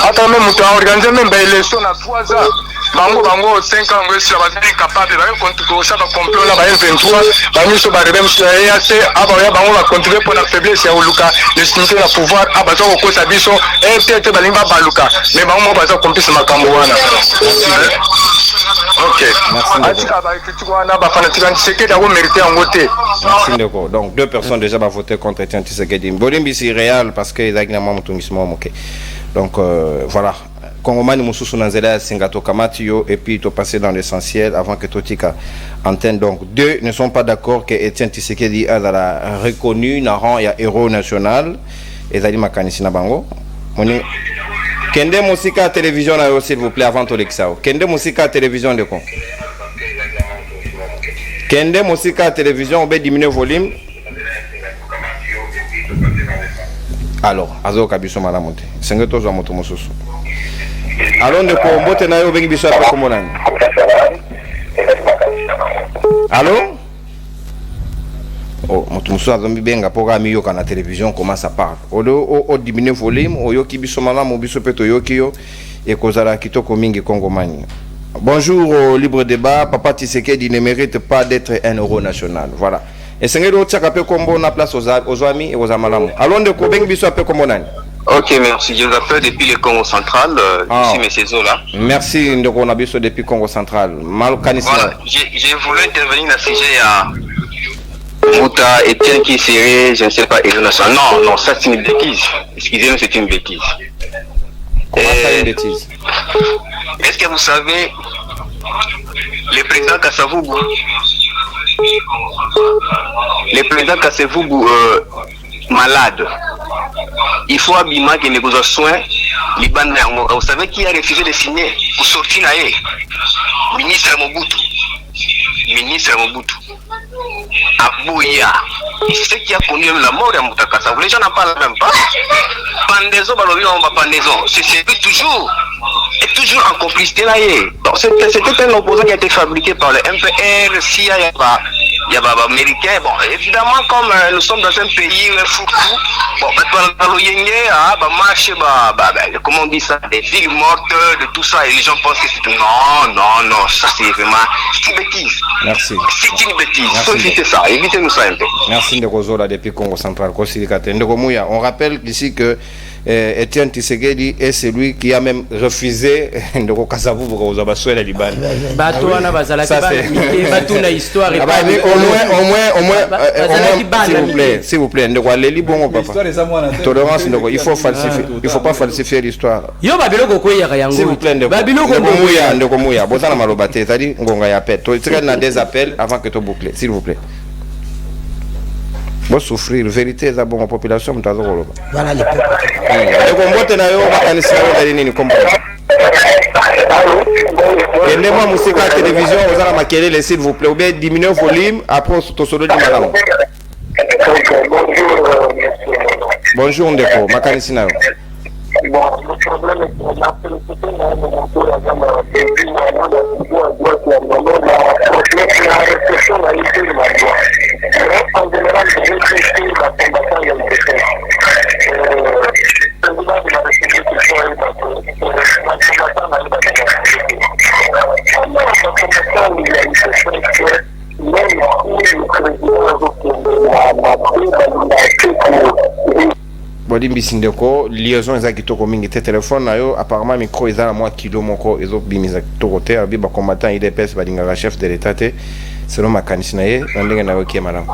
ata même muta organiser même ba élection na 3 ans bango 5 ans ngwe sur la base capable ba contribuer ça va complot la ba 23 ba miso ba rebem sur ya c'est aba ya bango va contribuer pour la faiblesse ya uluka le signifie la pouvoir aba zo ko sa biso et peut-être ba limba baluka mais bango ba za complice makambo wana. OK. Merci. Aba kitu wana ba fanatique Tshisekedi a mérité en voter. Merci d'accord. Donc deux personnes déjà va voter contre Etienne Tshisekedi. Bolimbi c'est réel parce que exactement mutumismo OK. Donc voilà. Kongomani mususu nanzela singato kamatio et puis to passer dans l'essentiel avant que Totika antenne. Donc deux ne sont pas d'accord que Etienne Tshisekedi a reconnu na rang ya héros national ezali makanisi na bango. Moni kende musika télévision na yo s'il vous plaît avant Tolexao. Kende musika télévision de kon. Kende musika télévision be diminuer volume. Alors azo kabiso mala monte. Sengeto zo moto mususu. Alors ne kombote na yo bengi biso apa komonani. Allô? Oh, moto mususu azombi benga poka miyoka na télévision comment ça parle. O diminuer volume, o yoki biso mala mo biso peto yoki yo e kozala kitoko mingi Kongomani. Bonjour au libre débat, Papa Tshisekedi ne mérite pas d'être un héros national. Voilà. Et sengelo tsaka pe kombo na place aux amis et aux amalamu. Alors ne ko bengi biso apa komonani. Ok, merci. Je vous appelle depuis le Congo central, ici mes saisons là. Merci Ndoko Nabiso depuis Congo central. Voilà, j'ai voulu intervenir dans ce sujet à Mouta Etienne qui serait, je ne sais pas, héros national. Non, ça c'est une bêtise. Excusez-moi, c'est une bêtise. Comment ça une bêtise? Est-ce que vous savez, le président Kasavubu, malade. Il faut abîmer qu'il ait besoin de soins. Vous savez qui a refusé de signer pour sortir naïe? Ministre Mobutu. Abouya. C'est ce qui a connu la mort de Moutakasa. Les gens n'en parlent même pas. Pendaison, c'est toujours. Et toujours en complicité naïe. C'était un opposant qui a été fabriqué par le MPR, SIA, il y a des Américains. Bon, évidemment, comme nous sommes dans un pays où il faut bon, comment on dit ça, des villes mortes, de tout ça, et les gens pensent que c'est non, ça c'est vraiment une bêtise. Merci. C'est une bêtise. Il faut éviter ça, évitez-nous ça un peu. Merci Ndeko Zola depuis Congo central. Ndeko Mouya, on rappelle ici que Etienne Tshisekedi est celui qui a même refusé de Kasavu pour aux abassoué la Liban. Batouana bazalaki batuna histoire et au moins s'il vous plaît Ndeko Leli bon papa. Tolérance Ndeko, il faut pas falsifier l'histoire. Yo babiloko koyaka yango. S'il vous plaît Ndeko Mouya, bozana malobate, c'est-à-dire ngonga ya pète. Tu as des appels avant que tu boucles, s'il vous plaît. Bon souffrir, vérité c'est bon population mtazo. Voilà les peuples. Ndeko mbote na yo makanisa yo dali nini kombo. Kende moi musika télévision ozala makelele s'il vous plaît ou bien diminuer volume après to solo di malamu. Bonjour Ndeko, makanisi na yo. Bon, le problème est qu'on a félicité la réflexion a été de ma loi. En général, j'ai réfléchi la combattant et le défense. Le président de la République, la combattant a eu Bolimbi Sindeko, liaison ezaki toko mingi te téléphone na yo apparemment micro ezala moi kilo moko ezo bimisa toko te abi ba combattant IDPS balinga chef de l'état te selon makanisi na ye ndenge na yo ki madame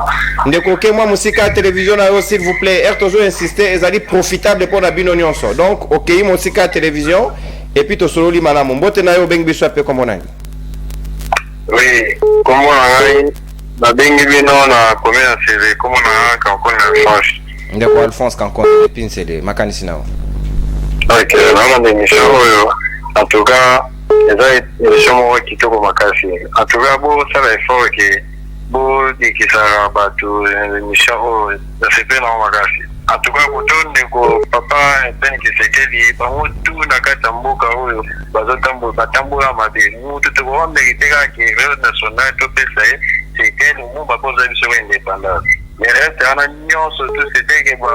ndeko ke moi musika télévision na yo s'il vous plaît er toujours insister ezali profitable pour la bino nyonso donc OK musika télévision et puis to solo li malamu mbote na yo bengi biso ape comme nani. Oui, comme on a bengi bino na commune c'est comme on a quand on a change. Ndeko Alphonse Kankon pincele makanisi nao. OK, vraiment des missions en tout cas les émissions qui toko makasi. En tout cas bon ça va effort que bon dit que ça bateau émission ça fait pas non makasi. En tout cas koto ndeko papa ben qui c'est que dit ba tout na kata mboka huyo bazotambo batambola mabe mutu to ko mériter que le national to pesa c'est que nous ba poser sur indépendance. Mais reste en union surtout c'était que tout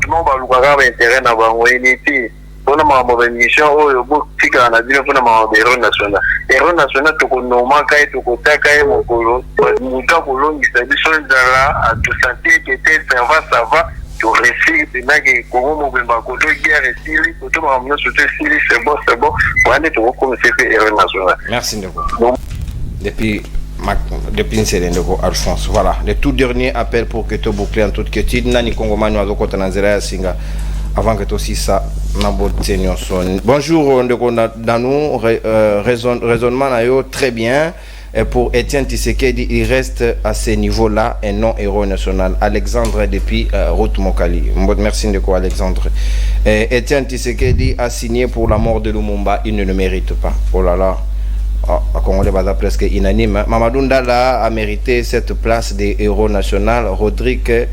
le monde va le intérêt dans la unité mpona makambo ya émission oyo botikala na bino mpona makambo ya héros national. Héros national tokonomaka ye tokotaka ye mokolo moka kolongisa biso nzala atosante kete ça va to réussir penake kongo mobemba koto guerre esili koto makambo nyonso to esili c'est bon wana tokokomisa fe héros national. Merci Ndeko. Depuis Ndeko Alphonse. Voilà, le tout dernier appel pour que tu boucles en toute quiétude. Nani Kongomani wazo kota nanzela singa avant que tu aussi ça n'abote nyonso. Bonjour Ndeko Danou, raisonnement na yo très bien. Et pour Etienne Tshisekedi, il reste à ce niveau-là un non-héros national. Alexandre depuis Route Mokali. Merci Ndeko Alexandre. Etienne Tshisekedi a signé pour la mort de Lumumba. Il ne le mérite pas. Oh là là. À Congolais Baza presque inanime. Mamadou Ndala a mérité cette place des héros national. Rodrigue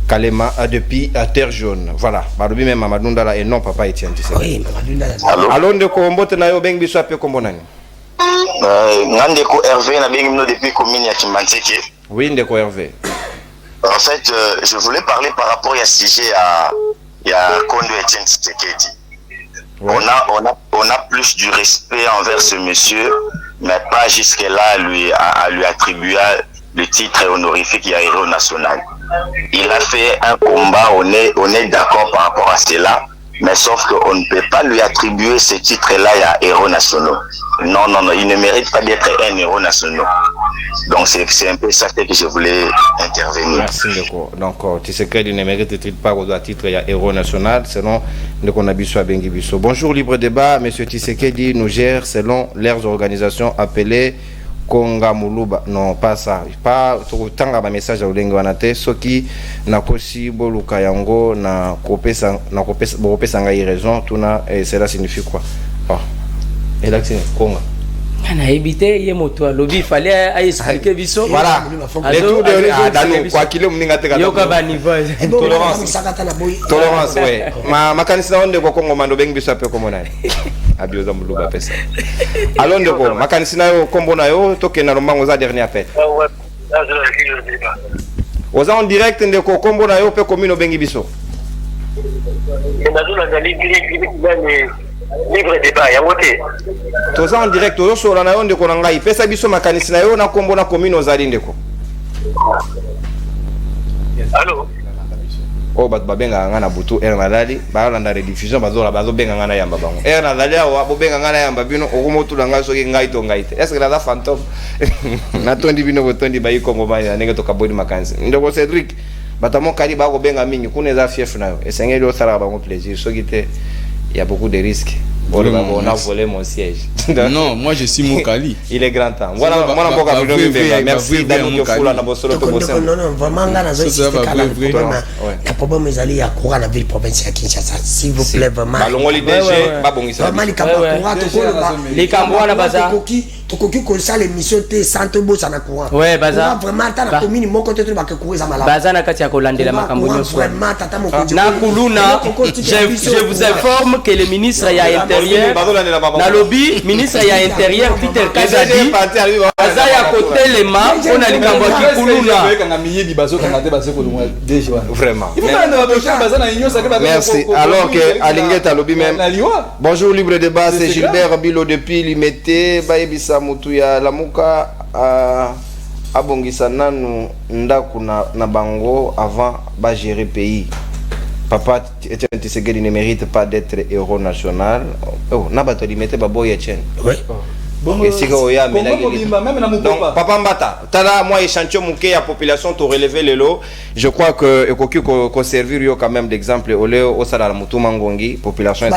Kalema a depuis Terre Jaune. Voilà. Balubi même Mamadou Ndala et non papa Etienne Tshisekedi. Oui, Mamadou Ndala. Allô Ndeko Mbote na yo beng biso ape kombonani. Ngandeko Hervé na bengi mino depuis commune ya Kimanteke. Oui, Ndeko Hervé. En fait, je voulais parler par rapport à ce sujet à Kondo Etienne Tshisekedi. Ouais. On a plus du respect envers ce monsieur, mais pas jusque-là à lui attribuer le titre honorifique à héros national. Il a fait un combat, on est d'accord par rapport à cela, mais sauf qu'on ne peut pas lui attribuer ce titre-là à héros national. Non, il ne mérite pas d'être un héros national. Donc c'est un peu ça que je voulais intervenir. Merci Ndeko. Donc Tshisekedi ne mérite pas au titre à héros national, selon Ndeko Nabiso Abengi Biso. Bonjour Libre Débat, Monsieur Tshisekedi nous gère selon leurs organisations appelées Konga Muluba. Non, pas ça. Pas tant à message à Olengo Anate, ce qui n'a pas si boluka yango na kopesa ngai raison, tout na et cela signifie quoi? Oh. Et là c'est Konga. Na évité ye moto lobby il fallait expliquer biso. Voilà. Les tout de Danou quoi qu'il mninga te yo ka ba niveau. Tolérance ouais. Ma kanisa onde ko Kongo mando bengi biso ape komo nani. Abioza muluba pesa. Alors ndeko makanisa na yo kombo na yo toke na lombango za dernier appel. Oza en direct ndeko kombo na yo pe komino bengi biso. Libre débat ya wote. Toza en direct oyo sola na yo ndeko na ngai pesa biso makanisi na yo na kombo na commune ozali ndeko. Allô. Oh bat babenga ngana butu na dali ba landa rediffusion bazola bazobenga ngana yamba bango. Na dali awa bobenga ngana yamba bino okumotu na ngaso ke ngai to ngai te. Est-ce que la fantôme na tondi bino botondi ba ikongo ba ya nenge to kabodi makanisi. Ndeko Cedric batamo kali ba ko benga mingi kuneza fief na yo. Esengeli osala bango plaisir sokite. Il y a beaucoup de risques. On a volé mon siège. Non, moi je suis Mokali. Il est grand temps. Voilà, moi on peut merci Danou Foula na bosolo to bossa. Non, vraiment là na zo c'est le problème est allé à courant la ville province à Kinshasa. S'il vous plaît vraiment. Balongoli DG ba bongisa. Vraiment les courant to ko les Kamboa na baza. Tokoki ko ça l'émission te santé bossa na courant. Ouais, baza. Vraiment ta na commune moko te ba ke courir za malade. Baza na kati ya kolandela makambo nyonso. Vraiment tata moko. Na kuluna je vous informe que le ministre ya intérieur na lobby ministre ya intérieur Peter Kazadi aza ya kotelema mpona likambo ya kikuluna vraiment. Merci. Alors que Alingeta lobby même. Bonjour Libre Débat, c'est Gilbert Bilo depuis Limete Bayebisa Mutuya Lamuka abongisa nanu ndaku na bango avant ba gérer pays. Papa Etienne Tshisekedi ne mérite pas d'être héros national. Oh, nabato limete babo Etienne. Oui. Et si Oya donc Papa Mbata, tala moi échantillon mouké à population to relever le lot. Je crois que ekoki ko servir yo quand même d'exemple au leo au sala mutu mangongi population est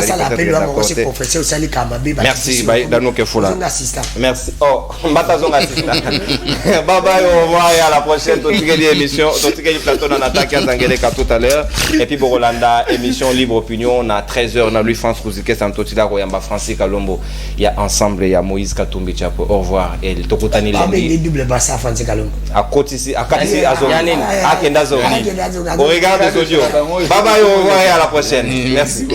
merci Danou Kefula. Merci. Oh, Mbata zonga assistant. Bye bye, au revoir et à la prochaine totikeli émission, totikeli plateau dans attaque à Zangeleka tout à l'heure et puis Borolanda émission Libre Opinion na 13h na lui France Ruzike Santotila Royamba Francis Kalombo. Il y a ensemble il y a Moïse Katumbi Chapo. Au revoir et le Tokotani Lendi. Double bassa Francis Kalombo. À côté ici, à Katisi Azoni. À Kendazo. Au regard des audios. Bye bye, au revoir et à la prochaine. Merci.